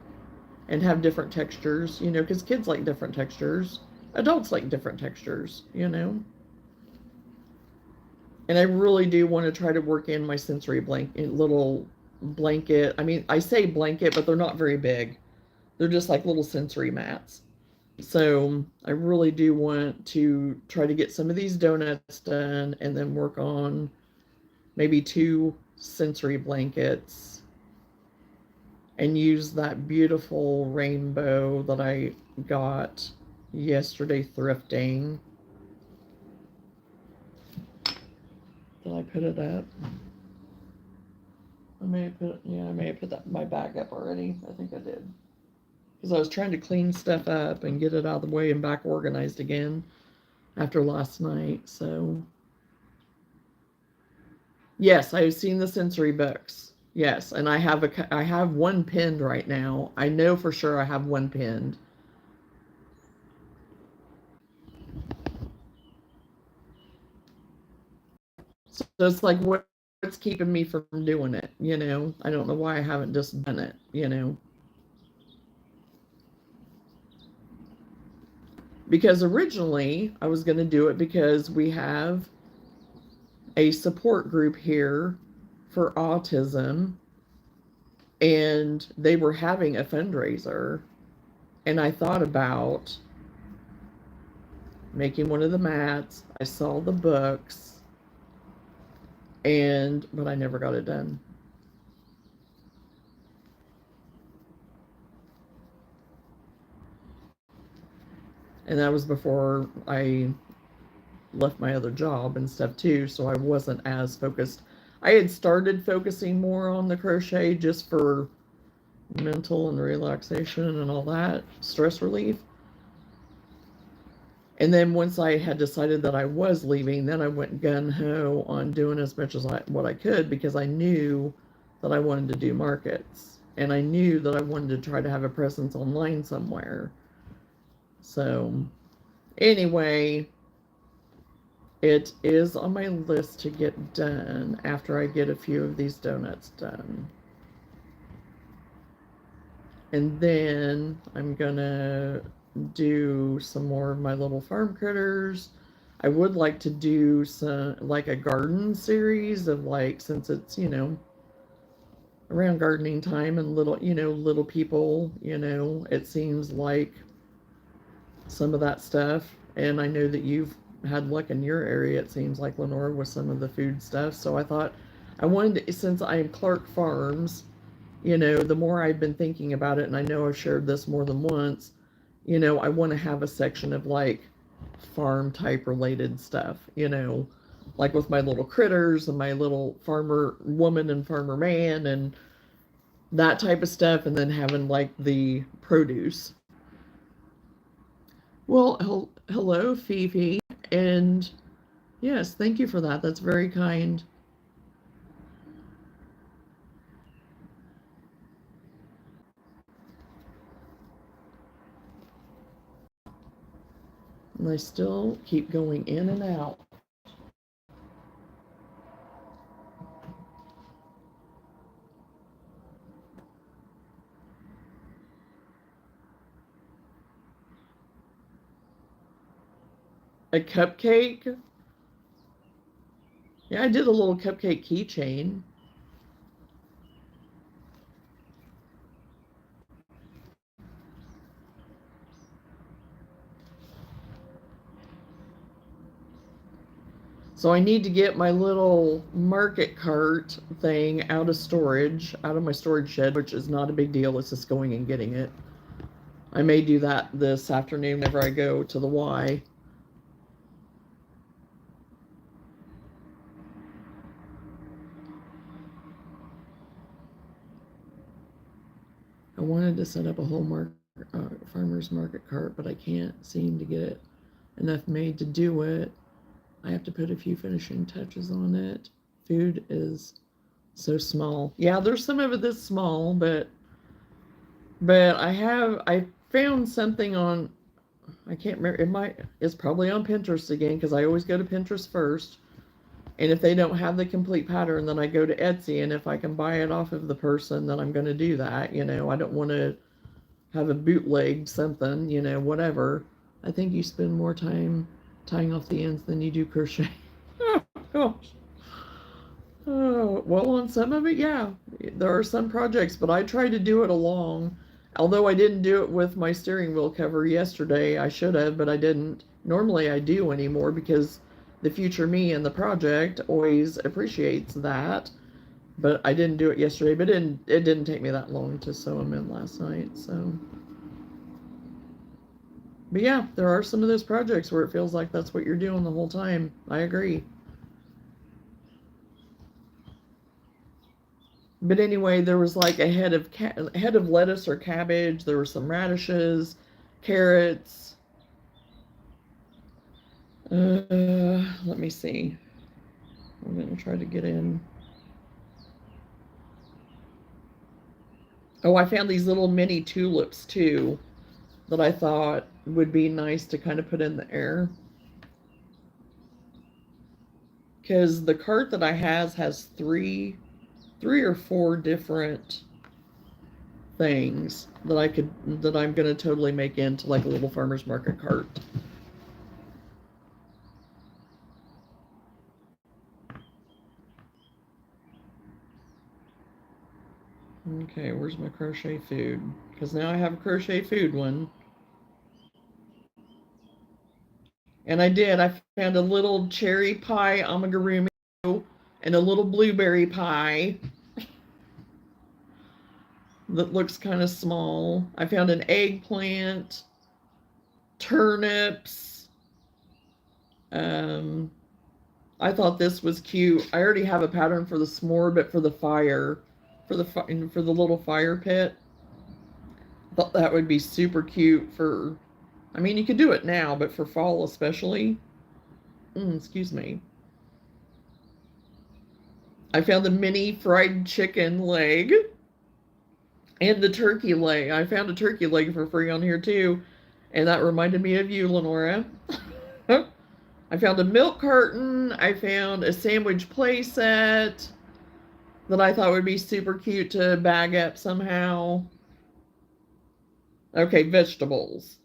And have different textures, because kids like different textures. Adults like different textures. And I really do want to try to work in my sensory little blanket. I mean, I say blanket, but they're not very big. They're just like little sensory mats. So I really do want to try to get some of these donuts done and then work on maybe 2 sensory blankets and use that beautiful rainbow that I got yesterday thrifting. Did I put it up? I may have put that my bag up already. I think I did. Because I was trying to clean stuff up and get it out of the way and back organized again after last night. So, yes, I've seen the sensory books. Yes, and I have one pinned right now. I know for sure I have one pinned. So it's like what's keeping me from doing it. I don't know why I haven't just done it. Because originally I was going to do it because we have a support group here for autism and they were having a fundraiser, and I thought about making one of the mats. I saw the books, but I never got it done. And that was before I left my other job and stuff too, so I wasn't as focused. I had started focusing more on the crochet just for mental and relaxation and all that, stress relief. And then once I had decided that I was leaving, then I went gun-ho on doing as much as what I could, because I knew that I wanted to do markets. And I knew that I wanted to try to have a presence online somewhere. So anyway, it is on my list to get done after I get a few of these donuts done. And then I'm gonna do some more of my little farm critters. I would like to do some, like a garden series of, like, since it's, around gardening time and little people, it seems like some of that stuff. And I know that you've had luck in your area, it seems like, Lenore, with some of the food stuff. So I thought I wanted to, since I am Clark Farms, the more I've been thinking about it, and I know I've shared this more than once, I want to have a section of like farm type related stuff, like with my little critters and my little farmer woman and farmer man and that type of stuff, and then having like the produce. Well, hello, Fifi, and yes, thank you for that. That's very kind. And I still keep going in and out. A cupcake? Yeah, I did a little cupcake keychain. So I need to get my little market cart thing out of storage, out of my storage shed, which is not a big deal. It's just going and getting it. I may do that this afternoon whenever I go to the Y. I wanted to set up a whole farmer's market cart, but I can't seem to get it enough made to do it. I have to put a few finishing touches on it. Food is so small. Yeah, there's some of it that's small, but I found something on, I can't remember, it's probably on Pinterest again, because I always go to Pinterest first. And if they don't have the complete pattern, then I go to Etsy, and if I can buy it off of the person, then I'm going to do that. You know, I don't want to have a bootleg something, you know, whatever. I think you spend more time tying off the ends than you do crochet. Oh, gosh. Oh, well, on some of it, yeah. There are some projects, but I try to do it along. Although I didn't do it with my steering wheel cover yesterday. I should have, but I didn't. Normally I do anymore because the future me in the project always appreciates that. But I didn't do it yesterday, but it didn't take me that long to sew them in last night, so. But yeah, there are some of those projects where it feels like that's what you're doing the whole time. I agree. But anyway, there was like a head of lettuce or cabbage. There were some radishes, carrots. Let me see. I'm gonna try to get in. Oh, I found these little mini tulips too that I thought would be nice to kind of put in the air. Because the cart that I has three or four different things that I'm gonna totally make into like a little farmer's market cart. Okay, where's my crochet food? Because now I have a crochet food one. And I found a little cherry pie amigurumi and a little blueberry pie that looks kind of small. I found an eggplant, turnips. I thought this was cute. I already have a pattern for the s'more, but for the fire, for the little fire pit. I thought that would be super cute for, I mean, you could do it now, but for fall especially. Excuse me. I found the mini fried chicken leg and the turkey leg. I found a turkey leg for free on here too, and that reminded me of you, Lenora. I found a milk carton. I found a sandwich play set that I thought would be super cute to bag up somehow. Okay, vegetables.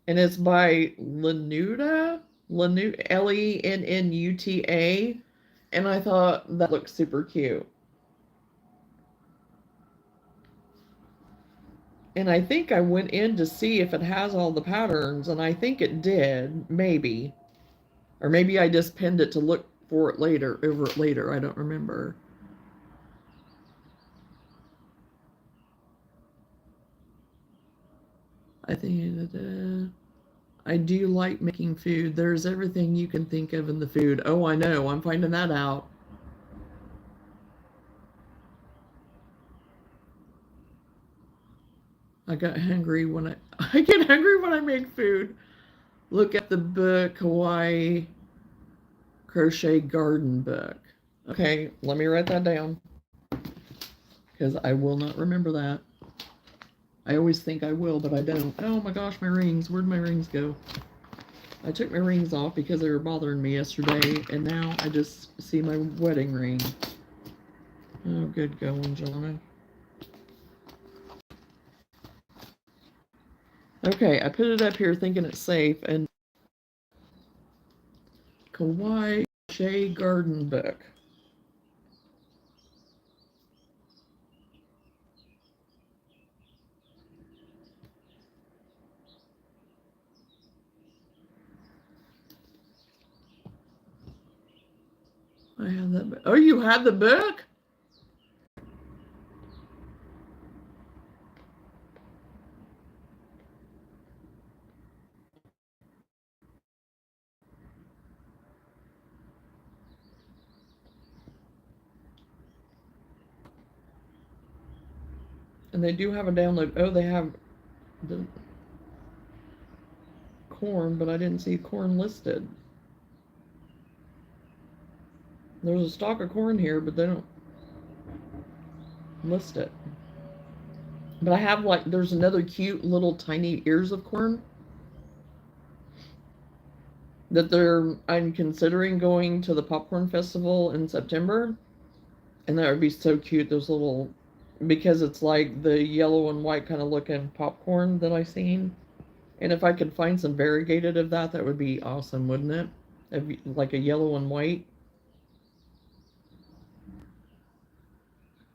And it's by Lennuta, Lennuta. And I thought that looked super cute. And I think I went in to see if it has all the patterns, and I think it did, maybe. Or maybe I just pinned it to look for it later, over it later, I don't remember. I think I do like making food. There's everything you can think of in the food. Oh, I know, I'm finding that out. I got hungry when I get hungry when I make food. Look at the book, Hawaii Crochet Garden Book. Okay, let me write that down because I will not remember that. I always think I will, but I don't. Oh my gosh, my rings. Where'd my rings go? I took my rings off because they were bothering me yesterday, and now I just see my wedding ring. Oh, good going, Johnna. Okay, I put it up here thinking it's safe, and Kawaii Crochet Garden Book. I have that book. Oh, you have the book? And they do have a download. Oh, they have the corn, but I didn't see corn listed. There's a stalk of corn here, but they don't list it. But I have like, there's another cute little tiny ears of corn that I'm considering going to the popcorn festival in September. And that would be so cute, those little, because it's like the yellow and white kind of looking popcorn that I seen. And if I could find some variegated of that, that would be awesome, wouldn't it? Like a yellow and white.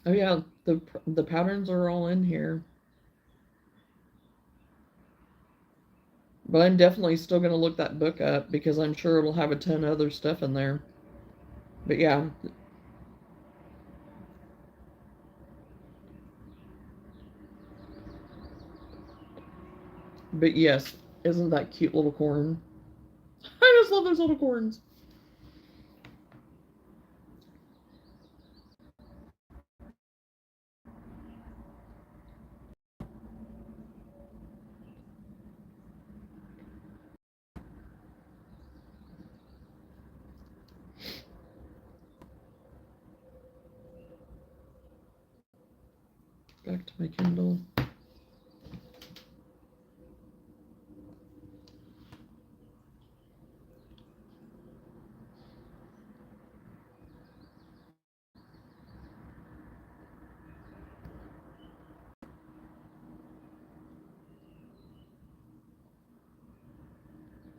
Oh yeah, the patterns are all in here. But I'm definitely still going to look that book up because I'm sure it'll have a ton of other stuff in there. But yeah. But yes, isn't that cute little corn? I just love those little corns. Back to my Kindle.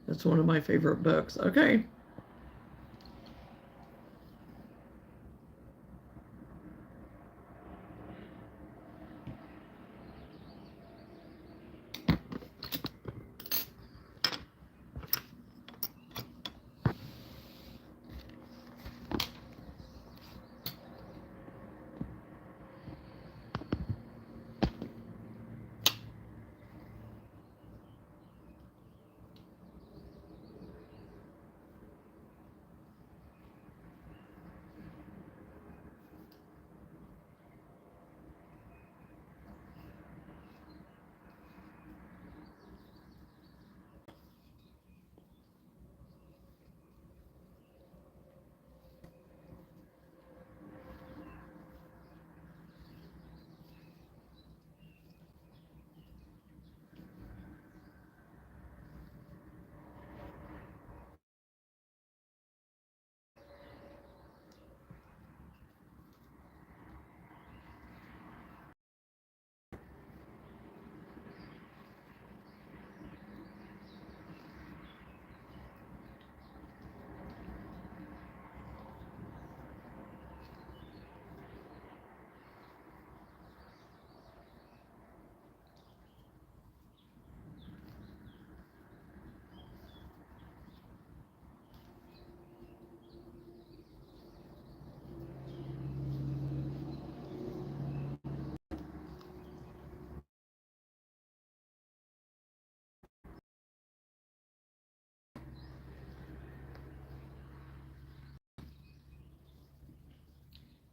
That's one of my favorite books. Okay.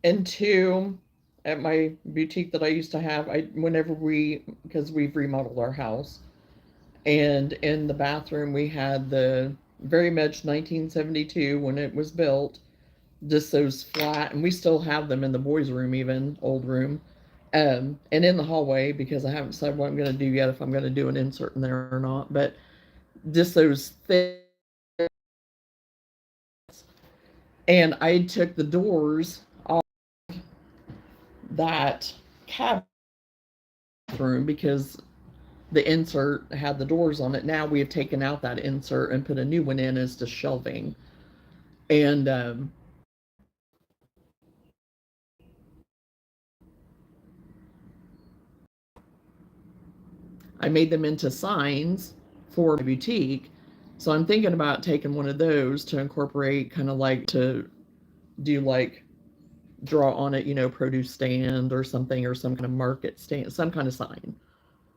And two, at my boutique that I used to have, because we've remodeled our house, and in the bathroom we had the very much 1972 when it was built, just those flat, and we still have them in the boys' room, even old room. And in the hallway, because I haven't decided what I'm going to do yet, if I'm going to do an insert in there or not, but just those things. And I took the doors off that cabinet room because the insert had the doors on it. Now we have taken out that insert and put a new one in as to shelving. And I made them into signs for my boutique. So I'm thinking about taking one of those to incorporate, kind of like to do like draw on it, produce stand or something, or some kind of market stand, some kind of sign.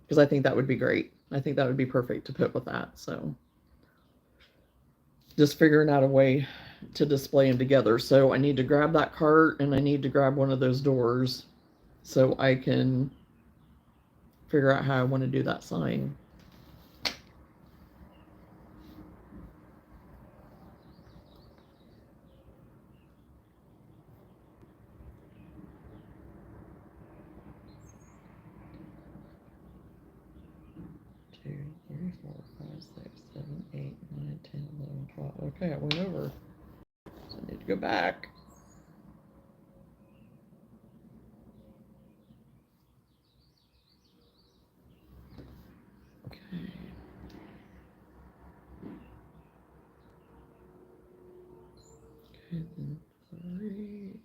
Because I think that would be great. I think that would be perfect to put with that. So just figuring out a way to display them together. So I need to grab that cart and I need to grab one of those doors so I can figure out how I want to do that sign. Two, three, four, five, six, seven, 8, 9, 10, 11, 12. Okay, I went over. So I need to go back. Okay. Okay, then 3.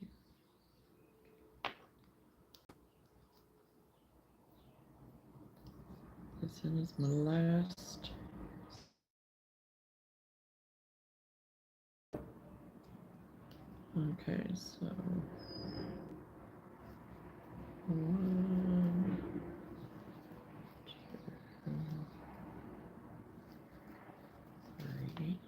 This is my last. Okay, so 1, 2, 3.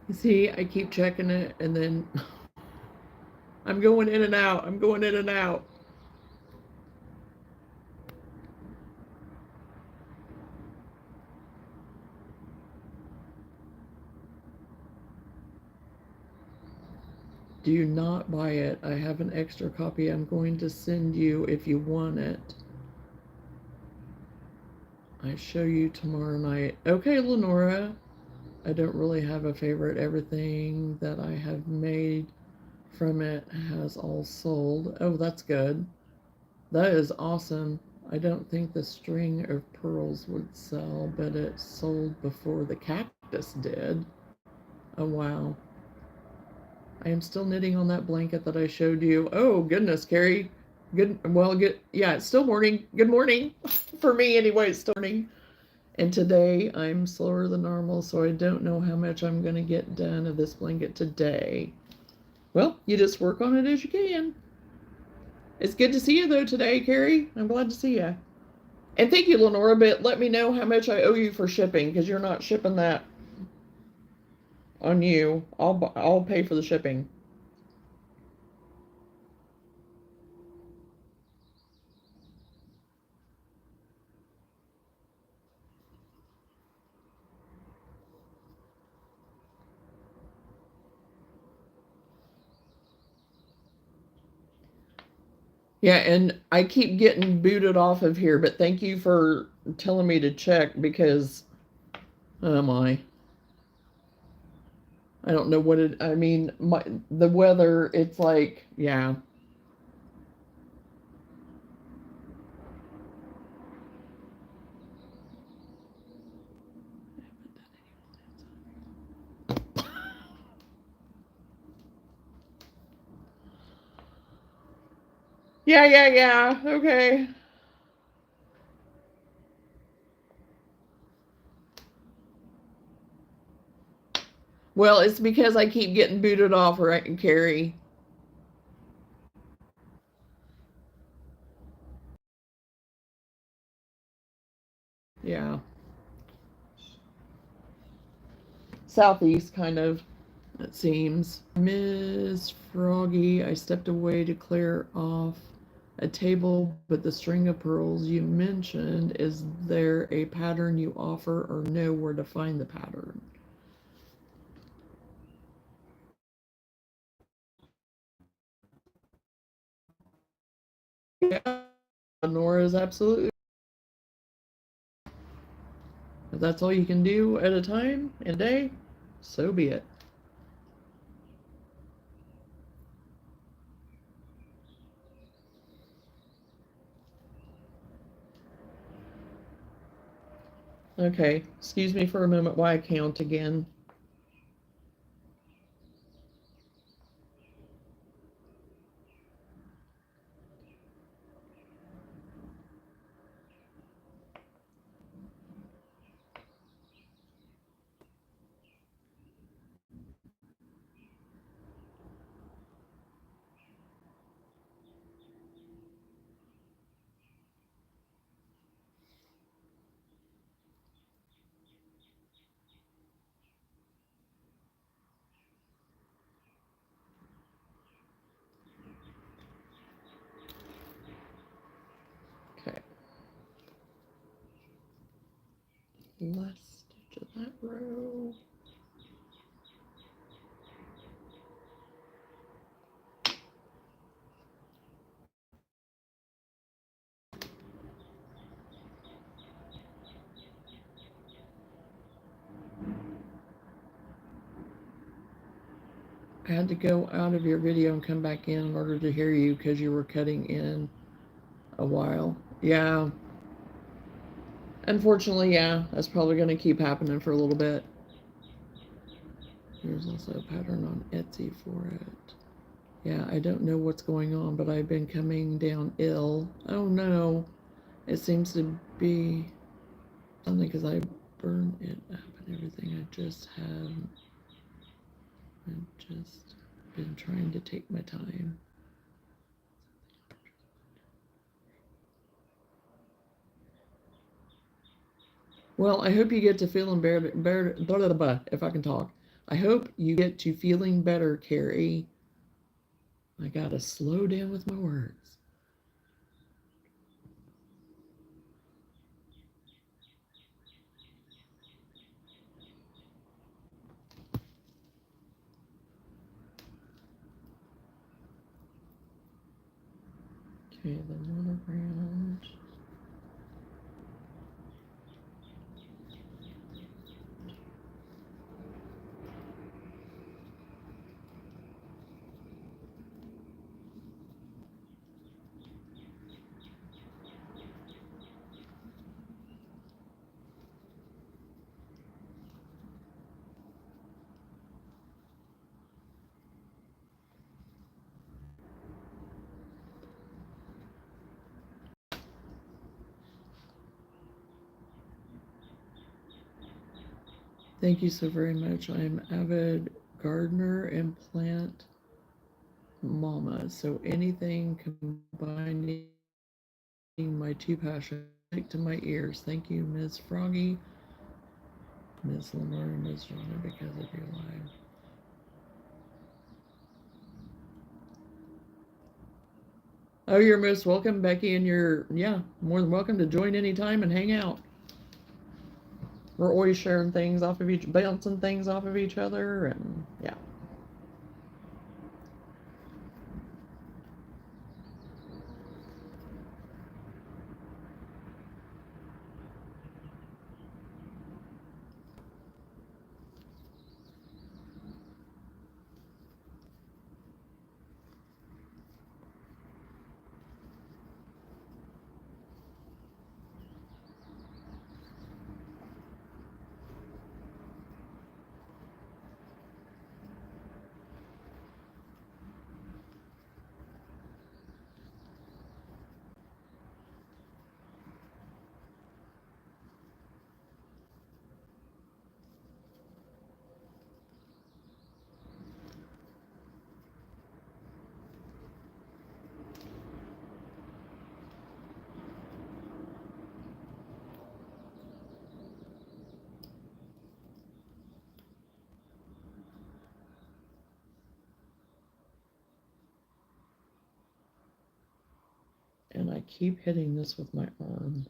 You see, I keep checking it and then I'm going in and out. I'm going in and out. Do not buy it. I have an extra copy I'm going to send you if you want it. I show you tomorrow night. Okay, Lenora. I don't really have a favorite. Everything that I have made from it has all sold. Oh, that's good. That is awesome. I don't think the string of pearls would sell, but it sold before the cactus did. Oh, wow. I am still knitting on that blanket that I showed you. Oh, goodness, Carrie. Good. Well, good. Yeah, it's still morning. Good morning. For me, anyway, it's still morning. And today I'm slower than normal, so I don't know how much I'm going to get done of this blanket today. Well, you just work on it as you can. It's good to see you, though, today, Carrie. I'm glad to see you. And thank you, Lenora, but let me know how much I owe you for shipping, because you're not shipping that on you. I'll pay for the shipping. Yeah, and I keep getting booted off of here, but thank you for telling me to check because Oh my. I don't know what it, I mean, the weather, it's like, yeah. Yeah, yeah, yeah. Okay. Well, it's because I keep getting booted off where I can carry. Yeah. Southeast, kind of, it seems. Miss Froggy, I stepped away to clear off a table, but the string of pearls you mentioned, is there a pattern you offer or know where to find the pattern? Yeah, Nora is absolutely. If that's all you can do at a time, in a day, so be it. Okay, excuse me for a moment while I count again. Okay, last stitch of that row. I had to go out of your video and come back in order to hear you because you were cutting in a while. Yeah, unfortunately, yeah, that's probably going to keep happening for a little bit. There's also a pattern on Etsy for it. Yeah, I don't know what's going on, but I've been coming down ill. Oh no, it seems to be something because I burned it up and everything. I've just been trying to take my time. Well, I hope you get to feeling better, blah, blah, blah, if I can talk. I hope you get to feeling better, Carrie. I gotta slow down with my words. Okay, the one around. Thank you so very much. I'm avid gardener and plant mama, so anything combining my two passions to my ears. Thank you, Ms. Froggy, Ms. Lamar, and Ms. Johnna, because of your live. Oh, you're most welcome, Becky, and you're, yeah, more than welcome to join anytime and hang out. We're always sharing things off of bouncing things off of each other, and yeah. and I keep hitting this with my arm.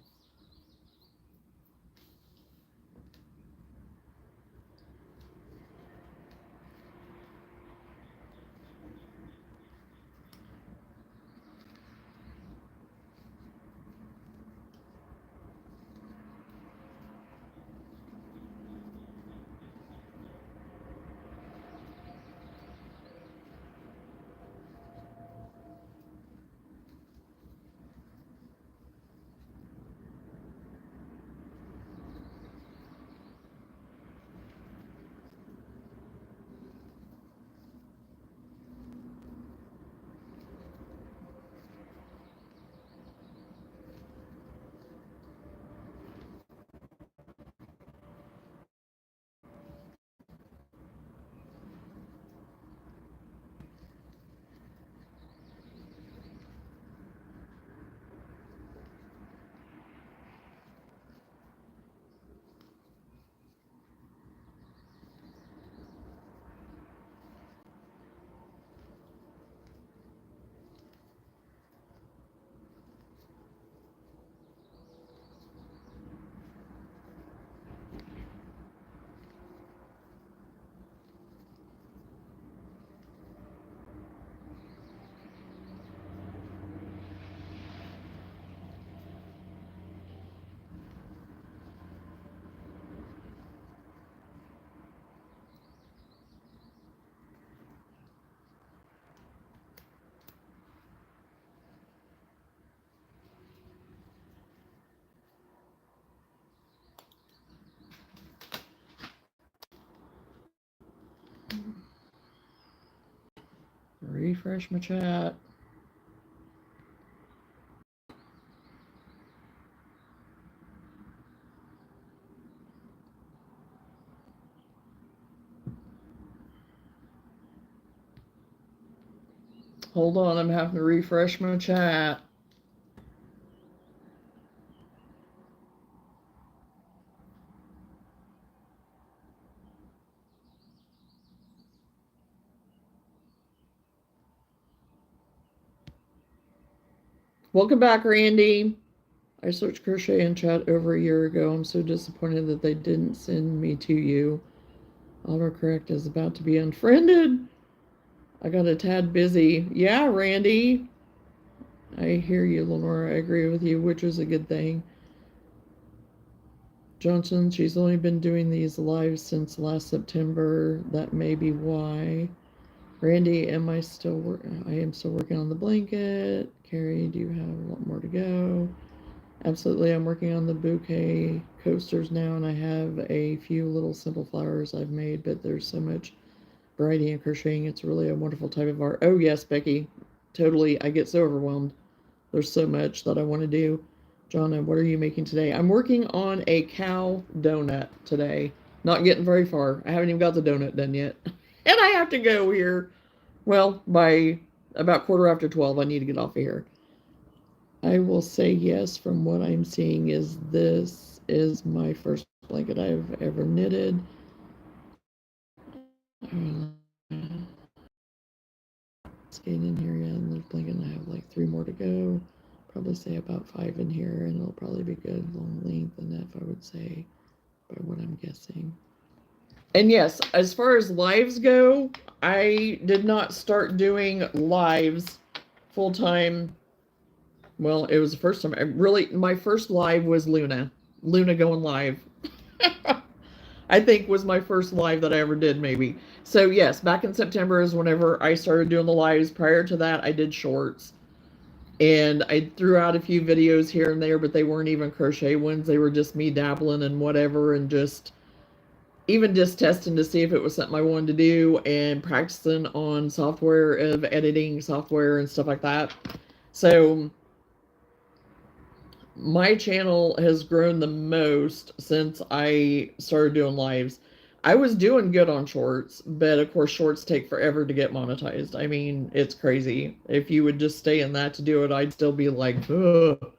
Refresh my chat. Hold on, I'm having to refresh my chat. Welcome back, Randy. I searched Crochet in chat over a year ago. I'm so disappointed that they didn't send me to you. Autocorrect is about to be unfriended. I got a tad busy. Yeah, Randy. I hear you, Lenora. I agree with you, which is a good thing. Johnson, she's only been doing these lives since last September. That may be why. Randy, am I still working? I am still working on the blanket. Carrie, do you have a lot more to go? Absolutely, I'm working on the bouquet coasters now, and I have a few little simple flowers I've made, but there's so much variety in crocheting. It's really a wonderful type of art. Oh, yes, Becky. Totally. I get so overwhelmed. There's so much that I want to do. Johnna, what are you making today? I'm working on a cow donut today. Not getting very far. I haven't even got the donut done yet. And I have to go here. Well, by about 12:15, I need to get off of here. I will say yes, from what I'm seeing, is this is my first blanket I've ever knitted. It's getting in here yet, and there's blanket, and I have like 3 more to go. Probably say about 5 in here, and it'll probably be good long length enough, I would say, by what I'm guessing. And yes, as far as lives go, I did not start doing lives full time. Well, it was the first time. My first live was Luna. Luna going live. I think was my first live that I ever did, maybe. So yes, back in September is whenever I started doing the lives. Prior to that, I did shorts. And I threw out a few videos here and there, but they weren't even crochet ones. They were just me dabbling and whatever, and just even just testing to see if it was something I wanted to do, and practicing on software of editing software and stuff like that. So my channel has grown the most since I started doing lives. I was doing good on shorts, but of course shorts take forever to get monetized. I mean, it's crazy. If you would just stay in that to do it, I'd still be like, ugh.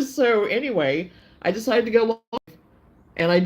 So anyway, I decided to go live, and I just